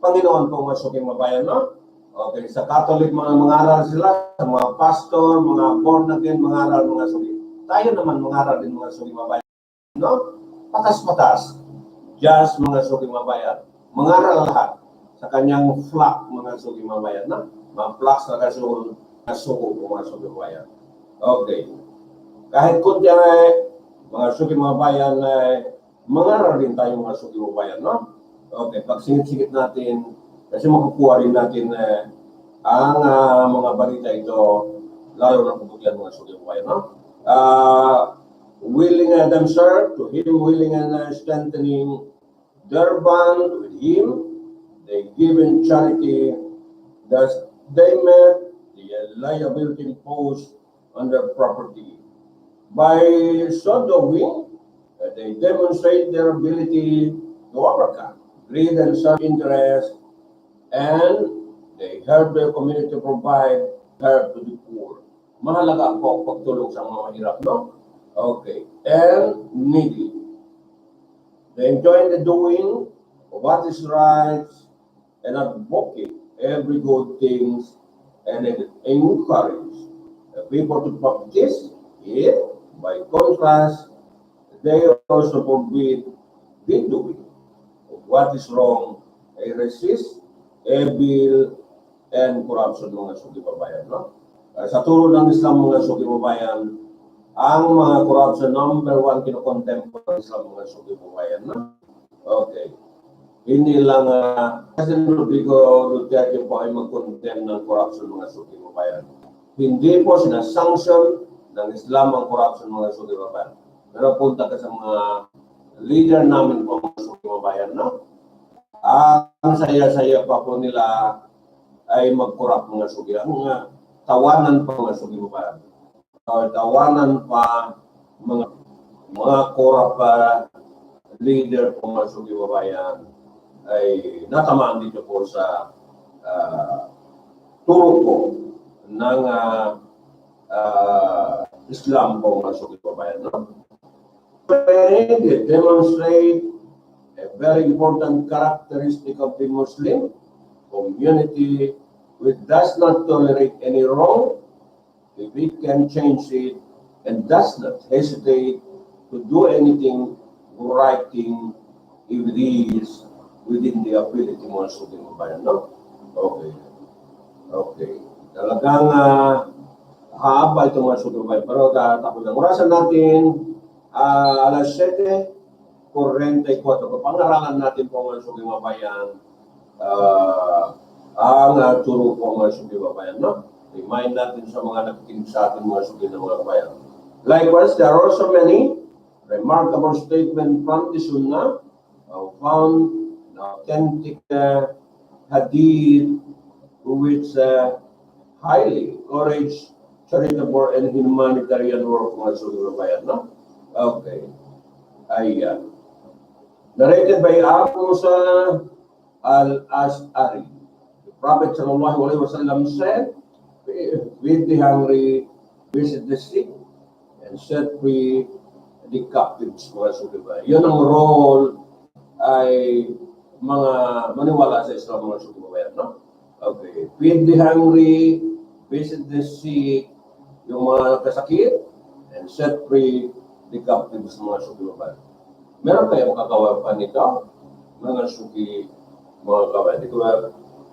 Panginoon po mga suking mabayan, no? Okay, sa Catholic mga mangaral sila, sa mga pastor, mga born again mangaral mga suking. Tayo naman mangaral din mga suking mabayan, no? Patas-patas, just mga suking mabayan. Mangaral lahat sa kanyang flock mga suking mabayan, no? Mga flocks na kasuko po mga suking mabayan. Okay. Kahit kundi mga suking mabayan mangaral din tayo mga suki babayan, no? Okay, pag singit-singit natin, kasi makukuha rin natin ang mga balita ito, lalo na kabutihan mga suki babayan, no? Willing themselves to Him, willing and strengthening their bond with Him, they give in charity, thus they met the liability imposed on their property. By so doing, they demonstrate their ability to overcome greed and self-interest, and they help their community to provide help to the poor. Mahalaga po ang pagtulong sa mga mahirap, no? Okay. And needy. They enjoy the doing of what is right and advocate every good things and encourage the people to practice it. By contrast, they also forbid the doing of what is wrong. They resist evil and corruption mga suki babayan, no? Sa turo ng Islam mga suki babayan, ang mga corruption number 1 kinokontempt ng Islam mga suki babayan, no? Okay. Hindi lang President Rodrigo Duterte po ay mag-condemn ng corruption mga suki babayan. Hindi po sinasanction ng Islam ang corruption mga suki babayan. Pero punta ka sa mga leader namin po mga suki babayan, no? Ang saya-saya pa po nila ay mag-corrupt mga suki. Ang tawanan pa mga suki babayan. Tawanan pa mga corrupt leader po mga suki babayan ay natamaan dito po sa turo po ng Islam po mga suki babayan, no? They demonstrate a very important characteristic of the Muslim community, which does not tolerate any wrong if it can change it, and does not hesitate to do anything right thing if it is within the ability mga suki babayan, no? Okay. Okay. Talagang haba itong mga suki babayan. Pero tapos ang orasan natin, alas 7:44. Pangaralan natin po mga suki babayan ang turo po mga suki babayan, no? Remind natin sa mga nakikinig sa atin mga suki ng mga babayan. Likewise, there are also many remarkable statements from the Sunnah found in authentic hadith which highly encourage charitable and humanitarian work mga suki babayan, no? Okay. Ayan. Narrated by Abu Musa al-Ash'ari. The Prophet sallallahu alaihi wasallam said, "Feed the hungry, visit the sick, and set free the captives." Mga suki babayan. Yun ang role ay mga maniwala sa Islam mga suki babayan, no? Okay. Feed the hungry, visit the sick, yung mga kasakit, and set free the captives mga suki babayan. Meron kayong kakawapan nito, mga suki mga kabayan. The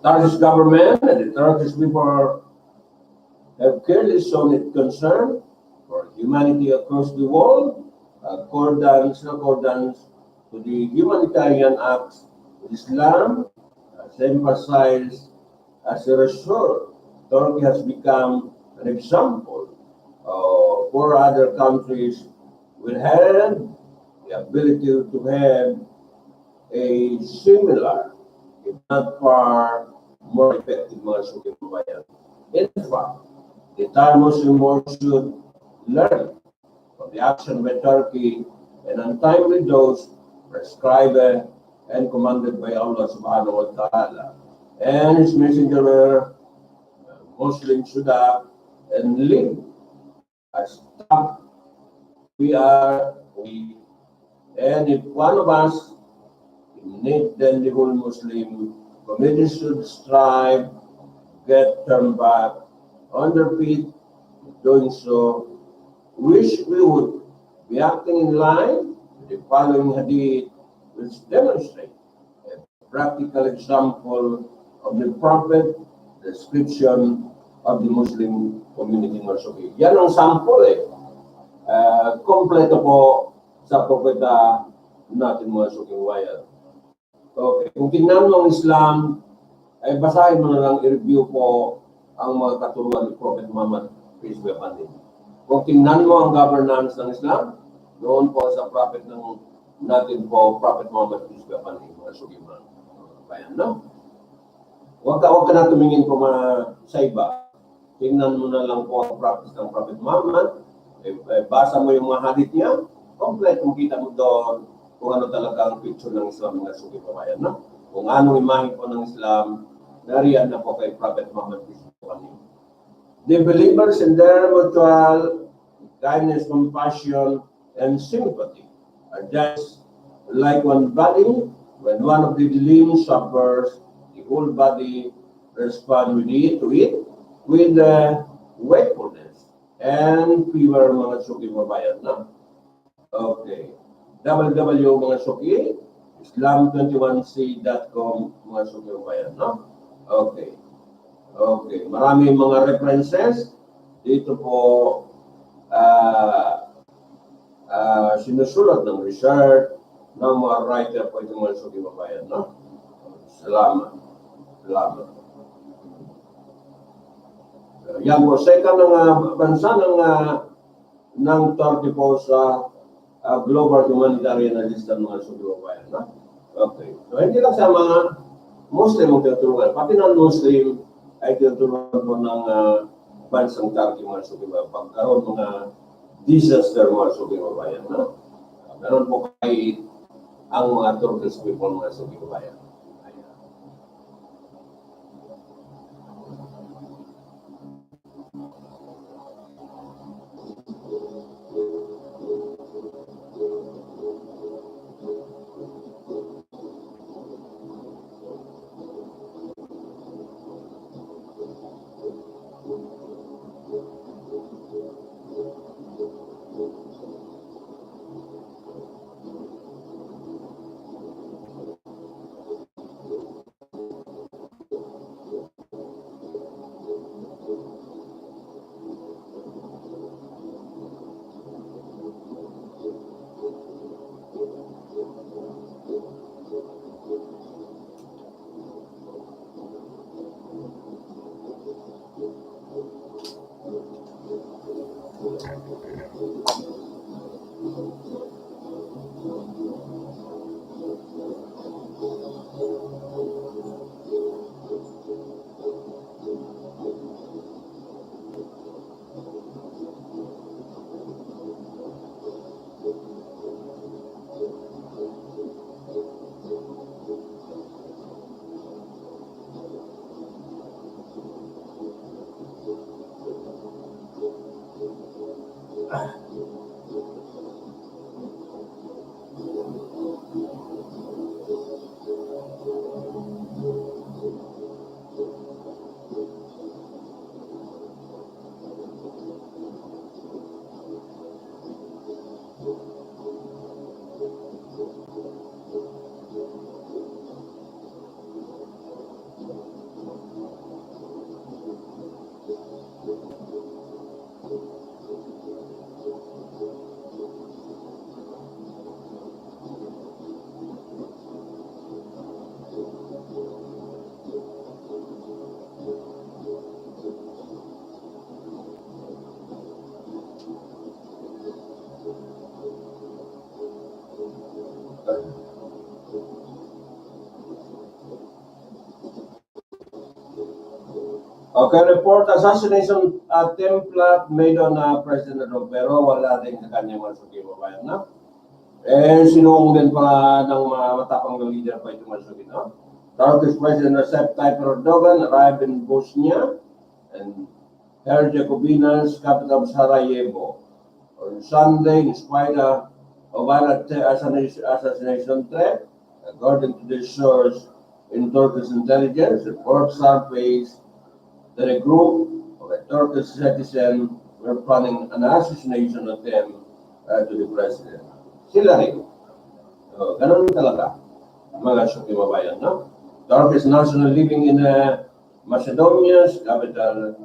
Turkish government and the Turkish people have clearly shown its concern for humanity across the world, accordance to the humanitarian acts of Islam, as emphasized. As a result, Turkey has become an example for other countries will have the ability to have a similar, if not far more effective mga suki babayan. In fact, the entire Muslim world should learn from the action by Turkey and untimely dose prescribed and commanded by Allah subhanahu wa ta'ala and His messenger were Muslims should act and live as tough we are we. And if one of us need, then the whole Muslim community should strive, get turned back on their feet. Doing so, wish we would be acting in line with the following hadith, which demonstrate a practical example of the Prophet description of the Muslim community ng Suki. Yan ang sample kompleto po sa propeta natin mga suki babayan. Okay. Kung tingnan mo ang Islam, ay basahin mo na lang, i-review po ang mga katuruan ni Prophet Muhammad, peace be upon him. Kung tingnan mo ang governance ng Islam, noon po sa prophet ng natin po, Prophet Muhammad, peace be upon him, mga suki babayan, no? Huwag ka na tumingin po sa iba. Tingnan mo na lang po ang practice ng Prophet Muhammad, basa mo yung mga hadith niya, kompleto kita mo doon kung ano talaga ang picture ng Islam ng suki babayan, no? Kung anong imahe po ng Islam, nariyan na po kay Prophet Muhammad peace be upon him. The believers in their mutual kindness, compassion, and sympathy are just like one body. When one of the limbs suffers, the whole body responds to it with wakefulness and fever mga suki babayan, no? Okay. www mga suki, islam21c.com mga suki babayan, no? Okay. Okay. Marami mga references. Dito po sinusulat ng research ng mga writer po itong mga suki babayan, no? Salamat. Salamat. Yan po, sa ika ng bansa ng ng Turkey po sa global humanitarian assistance mga subabayan. No? Okay. So, hindi lang sa mga Muslim ang tinutulungan, pati non-Muslim ay tinutulungan po ng bansang Turkey mga subabayan. Pagkaroon mga disaster mga subabayan. No? Meron po kay ang mga Turkish people mga subabayan. Okay, report assassination attempt plot made on President Roberto. Wala din sa kanya mga subabayan, no? Sinuong din pa ng mga matapang na leader pa ito mga subabayan, no? Turkish President Recep Tayyip Erdogan arrived in Bosnia and Herzegovina's capital Sarajevo on Sunday in spite of an assassination threat. According to the source in Turkish intelligence, reports surfaced that a group of a Turkish citizen were planning an assassination attempt to the president. Sila rin. Ganun talaga, mga subabayan, no? Turkish national living in Macedonia's capital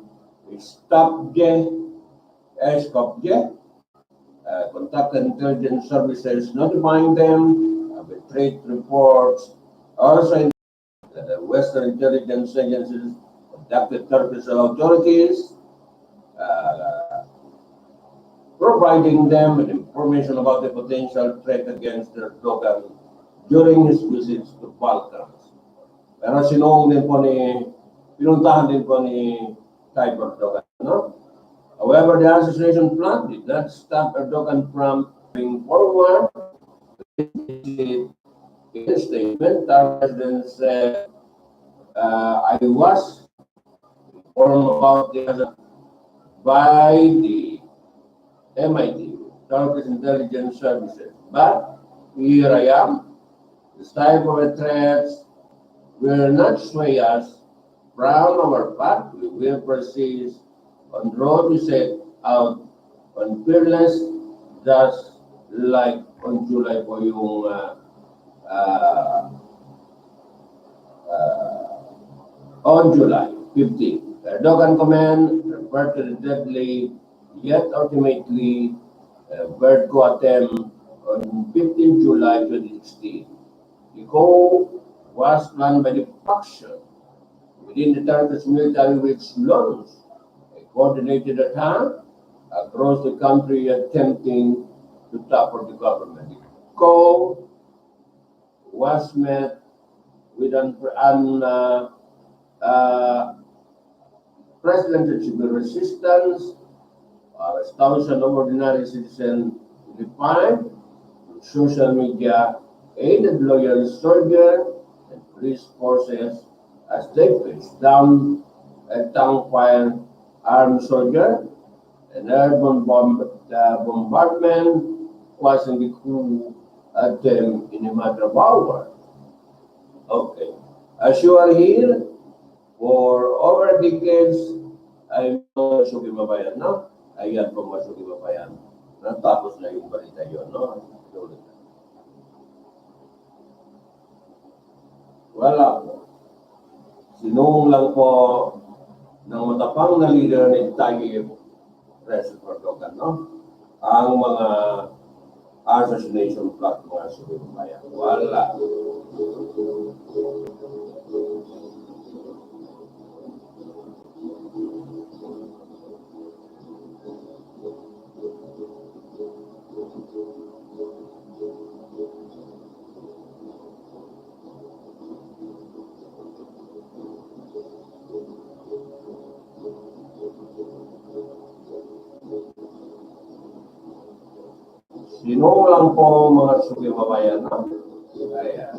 Skopje contacted intelligence services notifying them of the threat reports. Also, the Western intelligence agencies contacted Turkish authorities, providing them with information about the potential threat against Erdogan during his visits to Balkans. Pero pinuntahan din po ni Tayyip Erdogan, no? However, the assassination plan did not stop Erdogan from moving forward. In a statement, our president said, I was informed about this by the MIT, Turkish Intelligence Services. But here I am. This type of threats will not sway us from our path. We will persist on the road we set out on fearless, just like on July po yung on July 15. The Erdogan command referred to the deadly yet ultimately bird coup attempt on 15 July 2016. The coup was planned by the faction within the Turkish military, which launched a coordinated attack across the country attempting to topple the government. The coup was met with unprecedented resistance, as thousands of ordinary citizens defied social media, aided loyal soldiers and police forces as they faced down a tank-fire armed soldier and airborne bombardment, causing the coup attempt in a matter of hours. Okay. As you are here, for over decades, I'm Masuki Babayan, no? Ayan po Masuki Babayan. Natapos na yung balita yun, no? Wala po. Sinuong lang po ng matapang na leader ni Tayyip Erdogan, no? Ang mga assassination plot mga sumibayan. Wala. Sinuong lang po mga sumibayan, no? Ayan.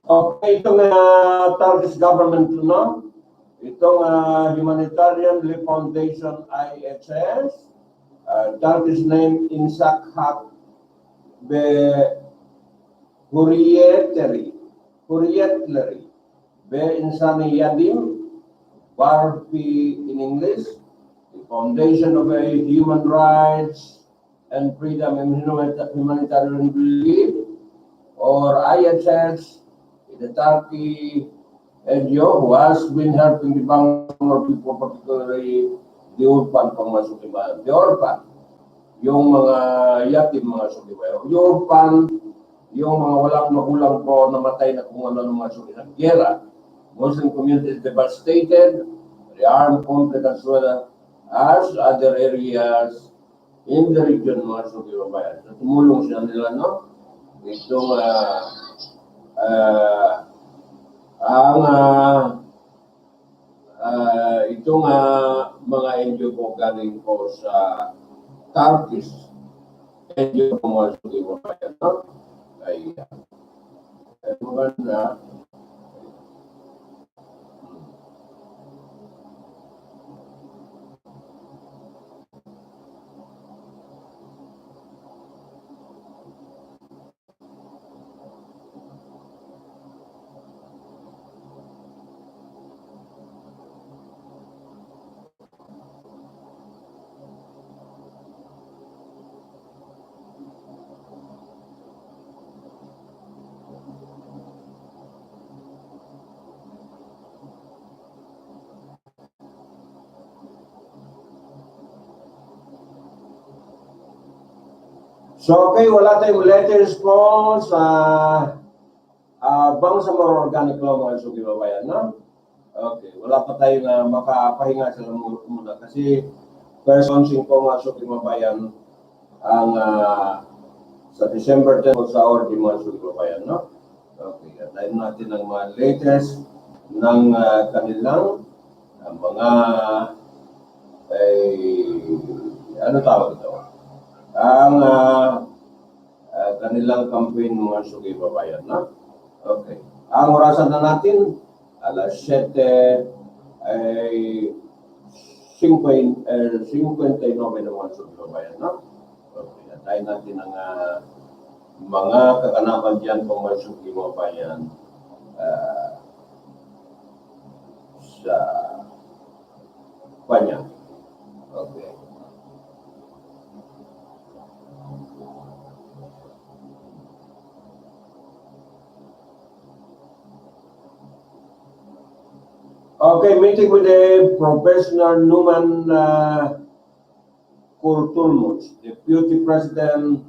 Okay, itong Turkish government, no? Itong Humanitarian Relief Foundation IHS, Turkish name Insak Hak Be Hurriyetleri, Be Insani Yadim, Barfi in English, the Foundation of Human Rights and Freedom and Humanitarian Relief, or IHS, the Turkey NGO who has been helping the Bangor people, particularly the orphan pang mga sulibayan. The orphan, yung mga yatim mga sulibayan. The orphan, yung mga walang magulang po namatay na kung ano ng mga sulibayan. Gera, Muslim community is devastated, the armed conflict as well as other areas in the region, mga suki kababayan. So, tumulong sila nila, no? Itong itong mga NGO po galing po sa Turkish NGO po, mga suki kababayan, no? Ay maganda. So, okay, wala tayong letters po sa Bangsamoro Organic Law, mga suki babayan, no? Okay, wala pa tayong makapahinga sila muna kasi first launching po, mga suki babayan, ang sa December 10 sa order, mga suki babayan, no? Okay, atayin natin ang mga latest ng kanilang mga ano tawag ito? Ang kanilang campaign, mga suki babayan, no? Okay. Ang orasan na natin, alas 7 ay 59 na mga suki babayan, no? Okay. Atayin natin ang mga kaganapan dyan po, mga suki babayan, sa kanya. Okay. Okay, meeting with the Professor Numan Kurtulmus, Deputy President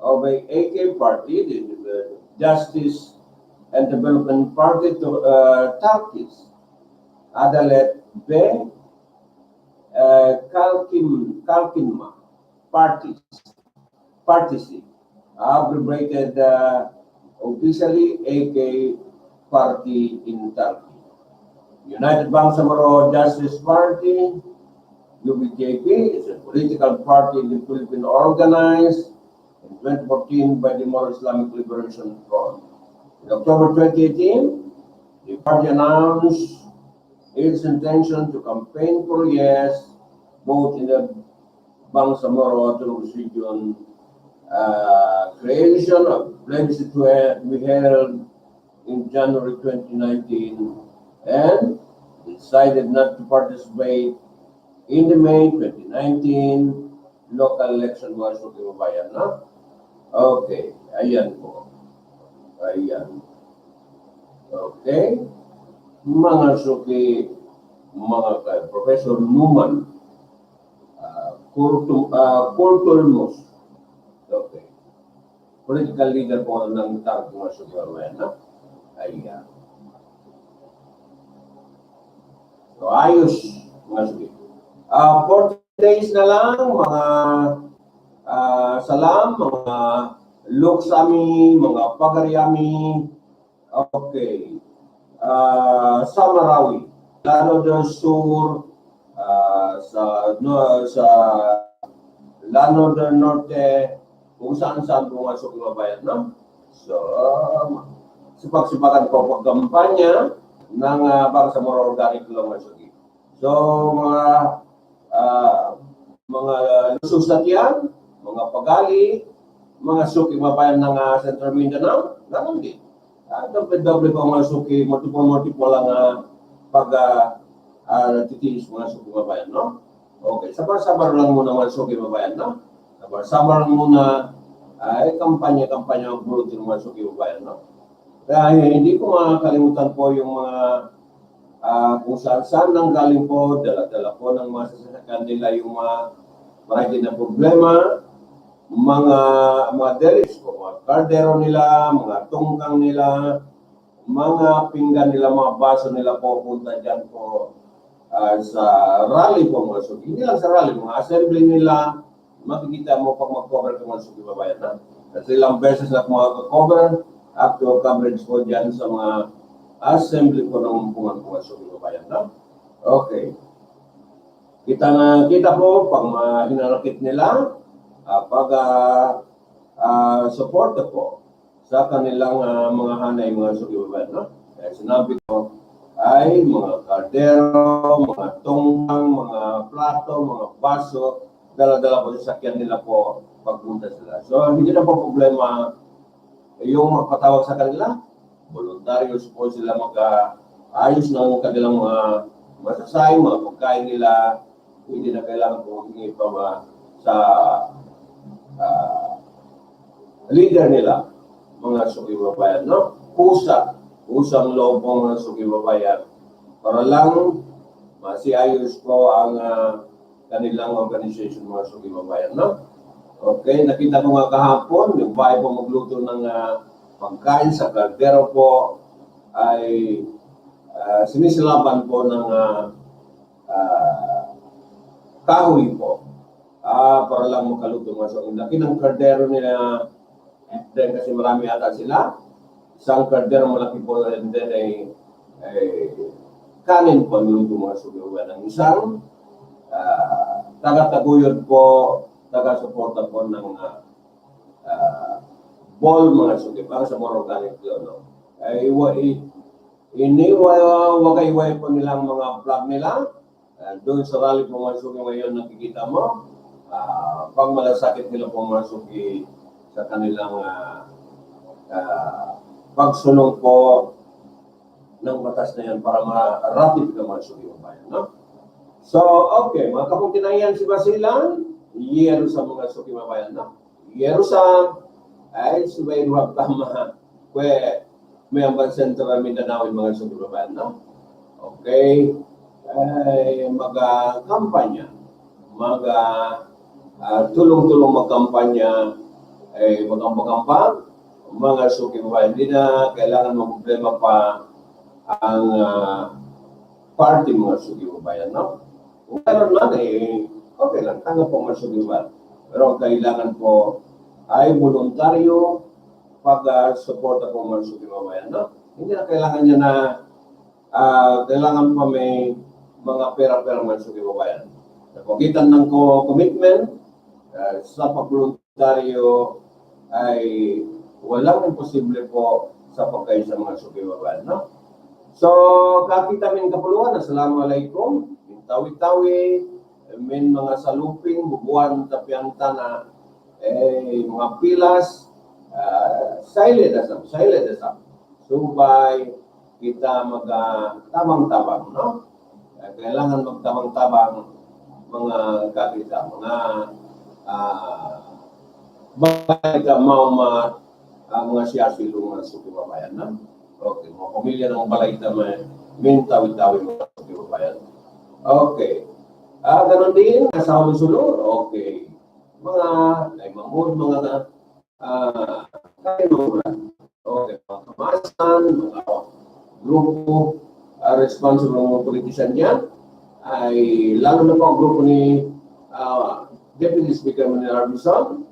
of a AK Party, the Justice and Development Party to Turkish, ADLSN Kalkinma Partisi, abbreviated officially AK Party in Turkey. United Bangsamoro Justice Party, UBJP, is a political party in the Philippines organized in 2014 by the More Islamic Liberation Front. In October 2018, the party announced its intention to campaign for yes, both in the Bangsamoro Autonomous Region creation of plebiscite to be held in January 2019, and decided not to participate in the May 2019 local election, mga suki babayan, no? Okay, ayan po. Ayan. Okay. Mga suki, mga Professor Numan Kurtulmus. Okay. Political leader po ng Turkey, mga suki babayan, no? Ayan. So, ayos, mga suki. 40 days na lang, mga salam, mga luksami, mga pagaryami, okay, sa Marawi, Lano del Sur, sa Lano del Norte, kung saan-saan po, mga suki babayan, no? So, sipak-sipakan po pagkampanya ng Bangsamoro Organic Law, mga suki. So, mga lususat yan, mga pagali, mga suki babayan ng Central Mindanao, ganun din. Doble po, mga suki, multiple lang titiis, mga suki babayan, no? Okay, sabar-sabar lang muna, mga suki babayan, no? Sabar-sabar lang muna, kampanya-kampanya ang bulot ng mga suki babayan, no? Kaya hindi ko makakalimutan po yung mga kung saan-saan nang galing po, dala-dala po ng mga sasakyan nila yung mga marami na problema, mga delis po, mga kardero nila, mga tungkang nila, mga pinggan nila, mga baso nila po punta dyan po sa rally po mga suki. Hindi lang sa rally, mga assembly nila, makikita mo pag mag-cover ka mga suki babayan na. Kasi ilang beses na mag-cover, actual coverage po dyan sa mga assembly po ng mga suki babayan na. Okay. Kita po pag hinanakit nila, pag support po sa kanilang mga hanay, mga suki babayan na. Kaya sinabi ko, ay mga kaldero, mga tungkang, mga plato, mga baso, dala-dala po sa sakyan nila po pagpunta sila. So, hindi na po problema yung magpatawag sa kanila. Voluntarios po sila mag-ayos ng kanilang mga masasay, mga pagkain nila. Hindi na kailangan po humingi pa sa leader nila, mga suki babayan, no? Usang loob po mga suki babayan para lang masiayos po ang kanilang organization, mga suki babayan, no? Okay, nakita ko nga kahapon, yung bahay po magluto ng pagkain sa kaldero po ay sinisilaban po ng kahoy po para lang makaluto mga suki. Laki ng kaldero nila, then kasi marami ata sila. Isang kaldero malaki po, and then ay kanin po niluto mga suki babayan. Ang isang taga-taguyod po, taga-suporta po ng ball mga suki, para sa more organic po, no? Ay iniwagay-way po nilang mga vlog nila. Doon sa rally po mga suki ngayon nakikita mo, pag malasakit nila po mga suki sa kanilang pagsunong po ng batas na yan para ma-ratify mga suki babayan, no? So, okay, mga kapungkinayan si Basilan, yero sa mga suki babayan, no? Yero sa ay subay ruhag tama kwe may ambang sentral Mindanao mga suki babayan, no? Okay, ay mag-kampanya, tulong-tulong mag-kampanya, ay mag-kampang mga suki babayan. Hindi na kailangan problema pa ang party mga suki babayan, no? Kung meron man, okay lang, tanggap po mga suki babayan. Pero ang kailangan po ay voluntaryo pag-suporta po mga suki babayan, no? Hindi na kailangan niya na kailangan pa may mga pera-pera mga suki babayan. Napagitan ng commitment sa pag-voluntaryo ay walang imposible po sa pagkain sa mga suki babayan, no? So, kakita min kapuluan, assalamualaikum, tawi-tawi, min mga saluping, bubuan, tapiang tana, mga pilas, silent asap. Subay, kita mag-tabang-tabang, no? Kailangan magtabang-tabang mga kakita, mga bakit mau mga siyasilo mga suki babayan, no? Okay, mga pamilya ng balayta may tawi-tawi mga suki babayan. Okay. Ganon din, asawa sulod, okay. Mga mamud, mga kainura. Okay, mga kamasan, mga grupo, responsible mga politician dyan, ay lalo na po ang grupo ni Deputy Speaker Manila Arbison,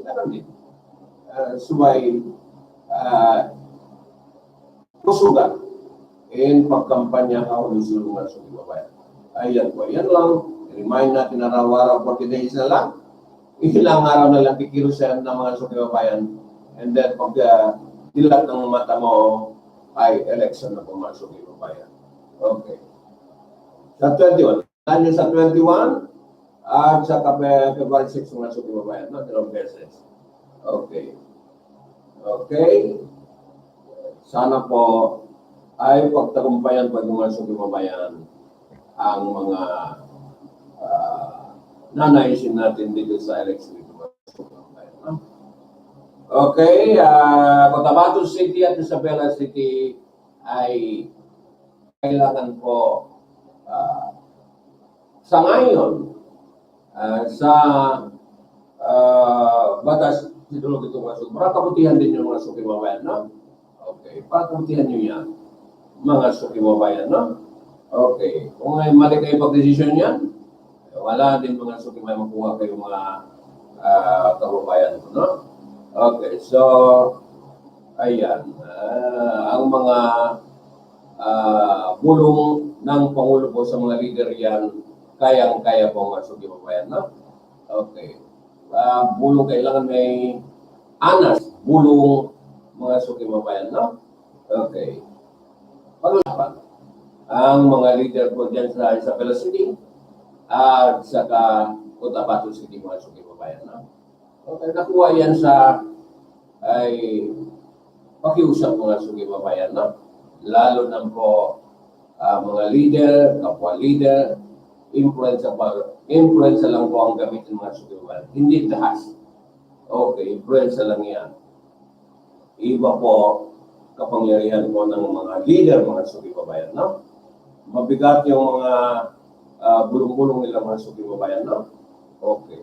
ganon din. Subay kusugan in pagkampanya ako ng sulungan sa babayan. Ayan po, yan lang. Remind natin na araw-araw 40 days na lang. Ilang araw na lang kikilusan ng mga suki babayan. And then pag dilat ng mata mo ay election na po mga suki babayan. Okay. Sa 21. Nandiyo sa 21 at sa February 6 mga suki babayan. No? 2 beses. Okay. Okay. Sana po ay pagtagumpayan po ng mga suki babayan ang mga nanaisin natin dito sa election dito. Okay, Cotabato City at Isabela City ay kailangan po sa ngayon sa batas titulo ito mga suki. Para kabutihan din yung mga suki babayan, no? Okay, para kabutihan nyo yan, mga suki babayan, no? Okay. Kung may mali kayo pag-desisyon yan, wala din mga suki may makuha kayo mga kababayan ko, no? Okay, so, ayan. Ang mga bulong ng Pangulo po sa mga leader yan, kayang-kaya po mga suki kababayan, no? Okay. Bulong kailangan may anas, bulong mga suki kababayan, no? Okay. Pag-usapan ang mga leader po dyan sa Isabela City at saka Cotabato City mga suki kababayan, no? Okay, nakuha yan sa ay pakiusap mga suki kababayan, no? Lalo na po mga leader, kapwa leader, influensya lang po ang gamitin mga suki kababayan. Hindi dahas. Okay, influensya lang yan. Iba po kapangyarihan po ng mga leader mga suki kababayan, no? Mabigat yung mga bulong-bulong nila mga suki kababayan, no? Okay.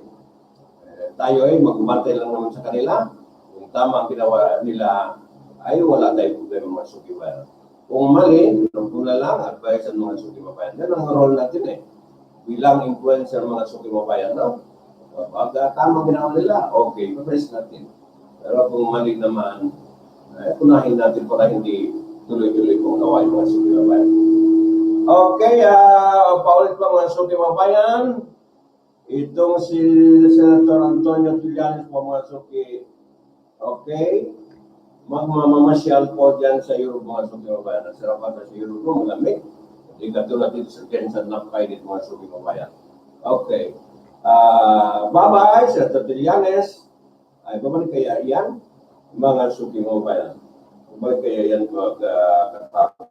Tayo ay magbantay lang naman sa kanila. Kung tama ang ginawa nila, ay wala tayong problema mga suki kababayan. Kung mali, kung lang, advice ang mga suki kababayan. Yan ang role natin eh. Bilang influencer mga suki kababayan, no? Pag tama ginawa nila, okay, pa-press natin. Pero kung mali naman, punahin natin para hindi tuloy-tuloy kung gawain mga suki kababayan. Okay, paulit pa mga suki kababayan. Itong si Senator Antonio Trillianes po mga suki. Okay. Magmamamasyal po dyan sa Europe mga suki kababayan. Ang sarapan sa Europe po, malamig. Hindi katulad dito sa Kensan na kainit mga suki kababayan. Okay. Bye-bye, Senator Trillianes. Ay, babalik kaya yan, mga suki kababayan. Babalik kaya yan katapos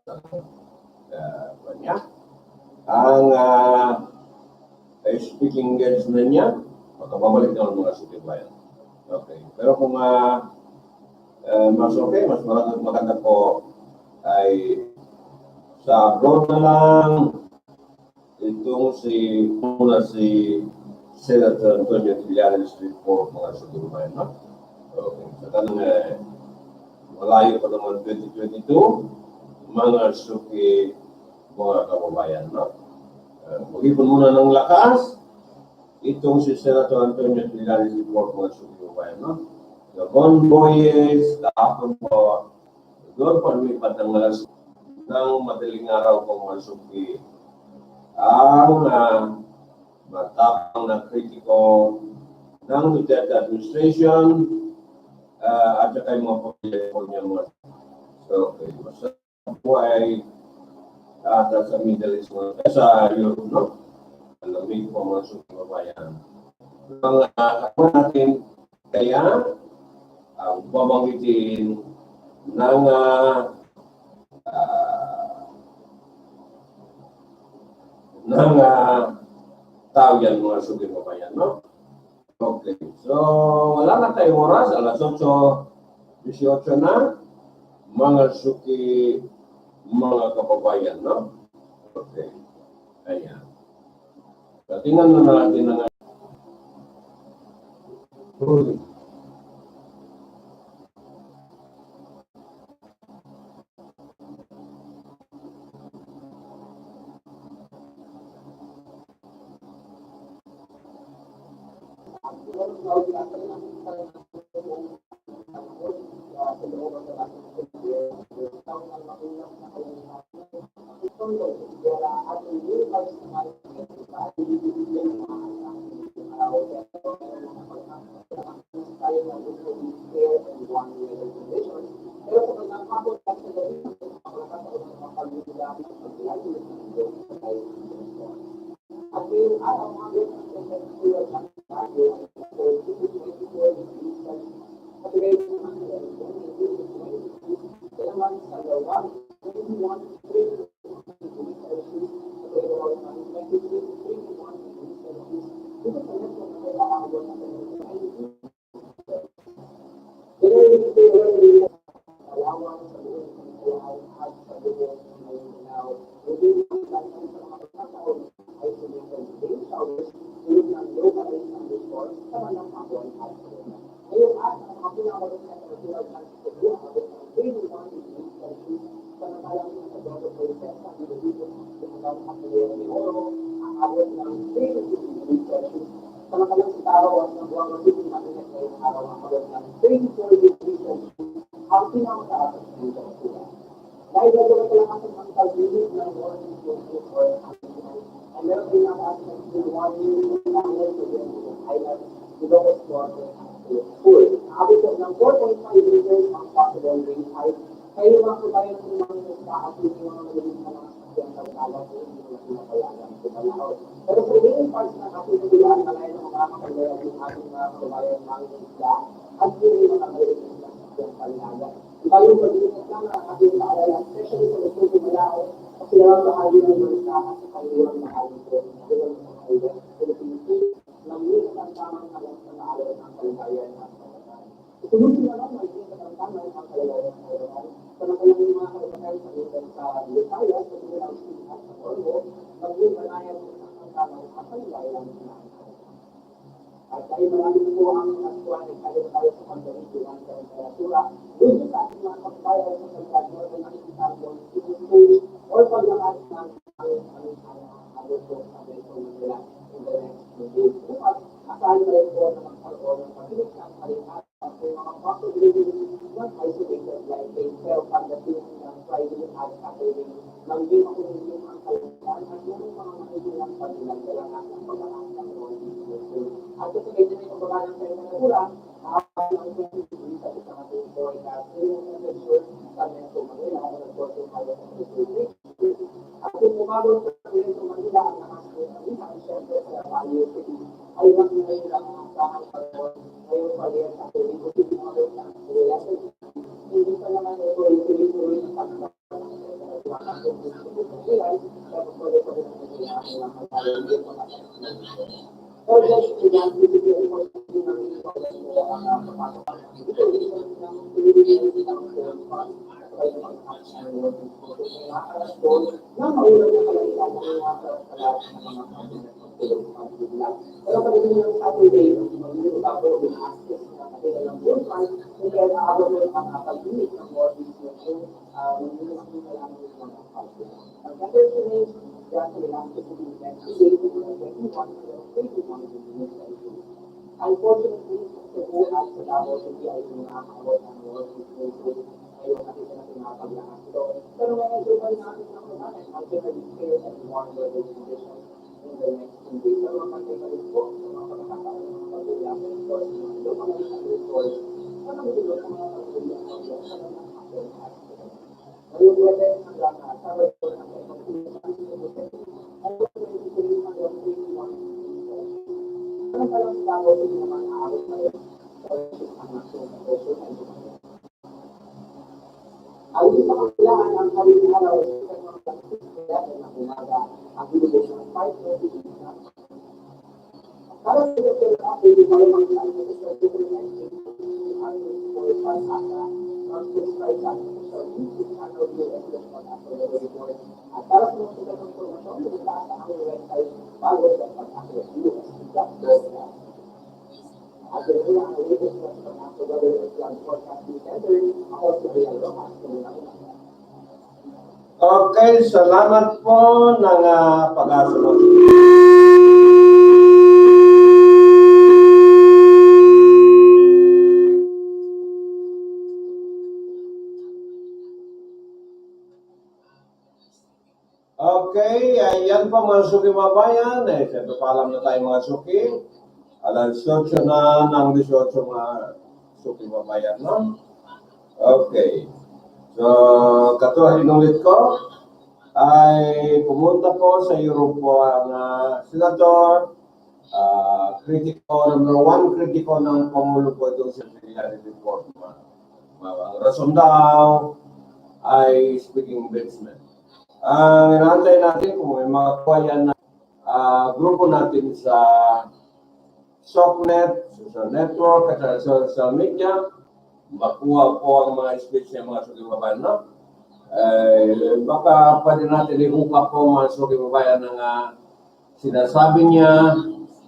kanya. Ang speaking engagement niya, magkababalik na mga suki kababayan. Okay. Pero kung mas okay, mas maganda po ay sa abroad na lang itong si Senator Antonio Trillianes report mga suki kababayan, no? Okay. Sa tanong malayo pa naman 2022, mga suki mga kababayan, no? Mag-ipon muna ng lakas itong si Senator Antonio Trillianes report mga suki kababayan, no? The convoys, kahapon po, doon po lumipad ng alas ng madaling araw po mga suki. Ang matapang na kritiko ng Duterte administration at saka yung mga proyekto niya mga. So, okay. Basta po ay sa Middle East, sa Europe, no? Alamig po mga suki kababayan. Ang ako natin, kaya ang babanggitin ng tao yan mga suki kababayan, no? Okay. So, wala na tayong oras. Alas 8:18 na. Mga suki, mga kababayan, no? Okay. Ayan. So, tingnan na natin ang ng kapatid ni Oro, ang abot ng 3 degrees Celsius. Samantalang sa Tarawas ng buwang City, mainit ngayong araw ang abot ng 24 degrees Celsius, ang pinakamataas ng temperatura. Dahil gagawin ko lang ang pagpagbilis ng morning focus or and meron din ang ating warning ng highlight the lowest water pool. Abot ng 4.5 meters ang possible rain height. Kayo mga kabayan ng mga nagkakasin yung mga maliit na mga sakyan sa dagat o hindi na pinapayagan sa Balao. Pero sa remaining parts ng ating nabilaan, kalayan ng mga kabayan ng ating mga kabayan ng isla at hindi mga maliit na sakyan sa dagat. Ibayong pag-iisip lang ang ating paalala, especially sa Luzon ng Balao, kasi lang bahagi ng bansa at sa kanilang bahagi ko, kanilang bahagi ng Philippines, nang yun ang tamang alam sa naalala ng kalagayan ng kabayan. Ituloy naman ang hindi katamtaman ang kalagayan ng kabayan. Samantalang yung mga kabayan sa ilan sa Visayas, sa ilang at sa Ormo, nang yun manayan ang katamtaman ang kalagayan ng kabayan. At dahil marami po ang aswan ay kaya tayo sa pagdating ng temperatura, doon sa ating mga kabayan sa pagkakagawa ng nakikita mo, ito or paglakad ng agosto sa Metro Manila in the next 2 days. At asahan rin po na magkaroon ng pabilis ng kalitan at may mga possibilities ng isolated lightning. Pero pagdating ng Friday at Saturday, nang di makunin ang kalitan at yung mga makikilang paglalagalakan ng pagkakasang at kung sa ganyan ay pagbaga ng temperatura, ang 20 degrees at isang ating forecast yung temperature sa Metro Manila na nagporting higher temperature. At kung umabot sa Metro Manila ang lakas ng Manila, ay siyempre sa Value City ay magiging lang ang asahan pagkakas ngayong palihan sa Pilipo City mga benta. Hindi pa naman ito ay tuloy-tuloy ng pagkakas ng temperatura at kung gusto ko sa Pilay, kaya pagpapalito ko ng Manila ang ilang magkakaroon din pagkakas ng Manila. So, just to get to the report ng papasok ito ng Philippines ng Philippines ay mag-action ng alas po na maulang na kalalitan ng mga kalat ng mga kabinet. Pero pagdating ng Saturday, mag-iubago yung access na katilang ng buwan kung kaya naabot mo ang pag-init ng more business yung mag-iubago na lang yung mga kabinet. Ang temperature range that will have to be next day to 21 degrees Celsius. Unfortunately, sa buhat sa Davao City ay nakakabot ng more business ngayon natin na pinapaglakas ito. Pero medyo ba natin na kumain ang pinag-scale and more weather conditions in the next 2 days. Pero magkakita pa rin po sa mga pagkakataon ng pagkakataon ng report ng mga mga report na nagdulot ng mga pagkakataon ng mga ngayong weather ng lana, sabay ko na ang pagkakataon ang pagkakataon hanggang 21 ang palang Davao City naman aawit na rin ang nasunod na presyo ay ayon sa kabilaan ang kaling araw sa mga pagkakataon ng umaga ang bilibig ng 5:30 na para sa ito na pwede pa rin ang sa COVID-19 ang report sa ang subscribe sa YouTube channel ADLSN report at para sa mga sugat ng informasyon punta sa aming website bago sa pag-access at ito na ang latest na sa mga weather and forecasting center ako si Ariel Rojas. Okay, salamat po ng pag-asunod. Okay, yan po mga suki mga bayan. Siyempre paalam na tayo mga suki. Alas 8 na ng 18 mga suki mga bayan, no? Okay. So, katulad inulit ko, ay pumunta po sa Europe po ang Senator, kritiko, number 1 kritiko ng Pangulo po itong sa Trillianes report. Ang rason daw ay speaking basement. Ang inaantay natin kung may mga kwayan na grupo natin sa SOCNET, social network, at sa social media, makuha po ang mga speech ng mga suki babayan, no? Baka pwede natin iuka po mga suki babayan ng sinasabi niya,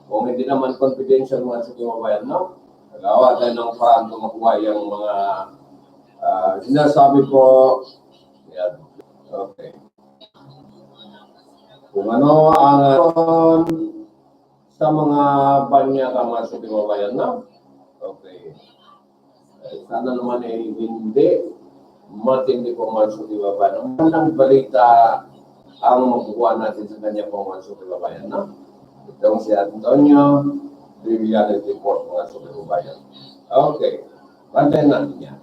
kung hindi naman confidential mga suki babayan, no? Nagawa tayo ng parang makuha yung mga sinasabi po. Yan. Okay. kung ano ang sa mga banyakang mga sukimabayan, no? Okay. Sana naman hindi matindi po mga sukimabayan. Ang magandang balita ang makukuha natin sa kanya po mga sukimabayan, no? Itong si Antonio Trillianes report mga sukimabayan. Okay. Bantayan natin yan.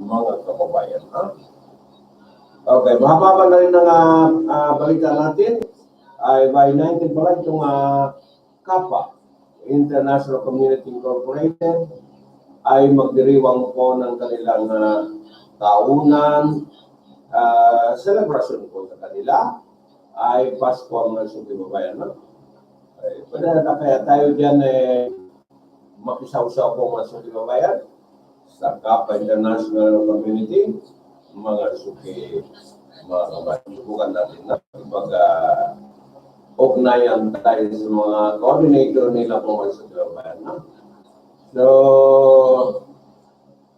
Mga kababayan, ha? Okay, mahaba na rin ang balita natin ay by 19 pala itong KAPA, International Community Incorporated, ay magdiriwang po ng kanilang taunan celebration po sa kanila ay Pasko ang mga sukimabayan, no? Pwede na kaya tayo dyan makisaw-saw po mga sukimabayan sa KAPA International Community, mga suki, mga kabayan. Subukan natin na ugnayan tayo sa mga coordinator nila po mga sukimabayan, no? So,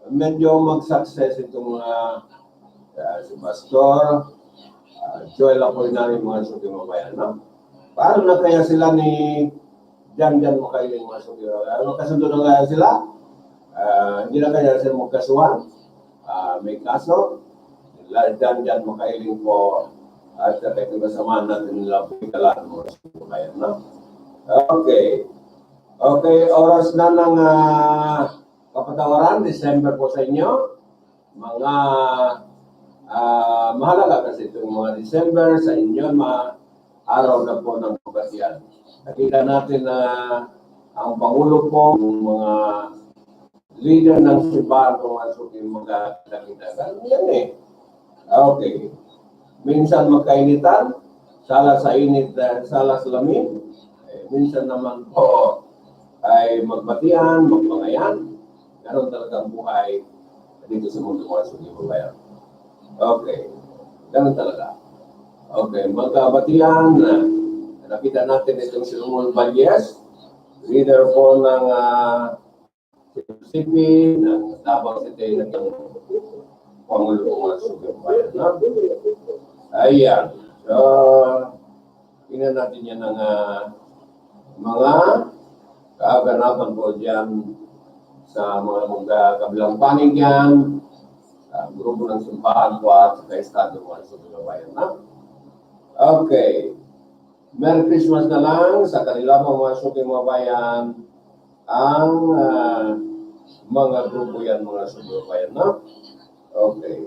medyo mag-success itong si Pastor Joel Apolinari mga sukimabayan, no? Paano na kaya sila ni Jan Makailing mga sukimabayan? Magkasundo na kaya sila? Hindi na kaya sila magkasuhan? May kaso? Jan Makailing po at kasama natin nila po ikalaan mga sukimabayan, no? Okay. Okay, oras na ng kapatawaran, December po sa inyo. Mga mahalaga kasi itong mga December sa inyo, mga araw na po ng pagkasiyan. Nakita natin na ang Pangulo po, yung mga leader ng simbahan po mga suki magkakita. Yan eh. Okay. Minsan magkainitan, sala sa init, sala sa lamig. Minsan naman po ay magbatian, magbangayan. Ganon talagang buhay dito sa mundo mga sukimabayan. Okay. Ganon talaga. Okay. Magkabatian, nakita natin itong si Romul Valles, leader po ng CP, ng Davao City, ng Pangulo mga sukimabayan. No? Ayan. So, tingnan natin yan ng mga kaganapan po dyan sa mga kabilang panig yan, grupo ng simbahan po at sa estado mga sukimabayan, na? Okay. Merry Christmas na lang sa kanila mga sukimabayan ang mga grupo yan mga sukimabayan, na? Okay.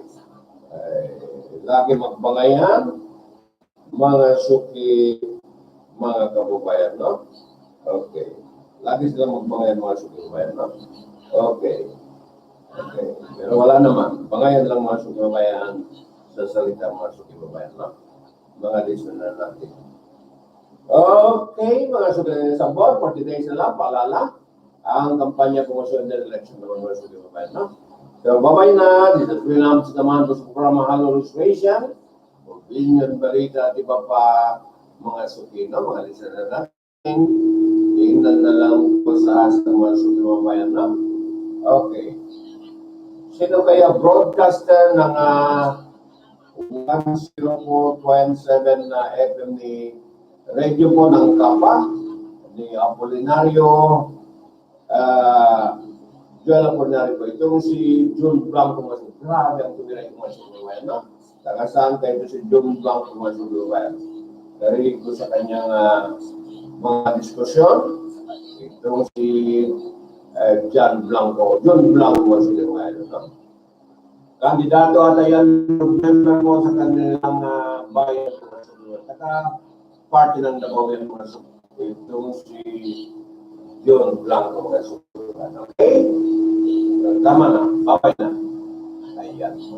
Lagi magbangayan, mga suki, mga kababayan, no? Okay. Lagi sila magbangayan mga sukimabayan, no? Okay. Okay. Pero wala naman. Bangayan lang mga sukimabayan sa salita mga sukimabayan, no? Mga listener natin. Okay, mga sukimabayan sa board, 40 days na lang, paalala. Ang kampanya promotion and election ng mga sukimabayan, no? So, babay na. This is William sa naman po sa programa Halo Illustration. Opinion, balita, di ba pa mga suki, no? Mga listener natin. Tingnan na lang po sa mga sukimabayan, no? Okay. Sino kaya broadcaster ng 104.7 na FM ni radio po ng KAPA, ni Apolinario, Joel Apolinario po. Itong si June Blanco, mas grabe ang tumira yung mga sukimabayan, no? Tagasaan kayo si June Blanco, mga sukimabayan. Narinig ko sa kanyang mga diskusyon. Itong si John Blanco, mga sukimabayan, no? Kandidato at yan, member mo sa kanilang bayan, mga sukimabayan. Saka party ng Davao yan, mga sukimabayan. Itong si John Blanco, mga sukimabayan. Okay? Tama na, babay na. Ayan po.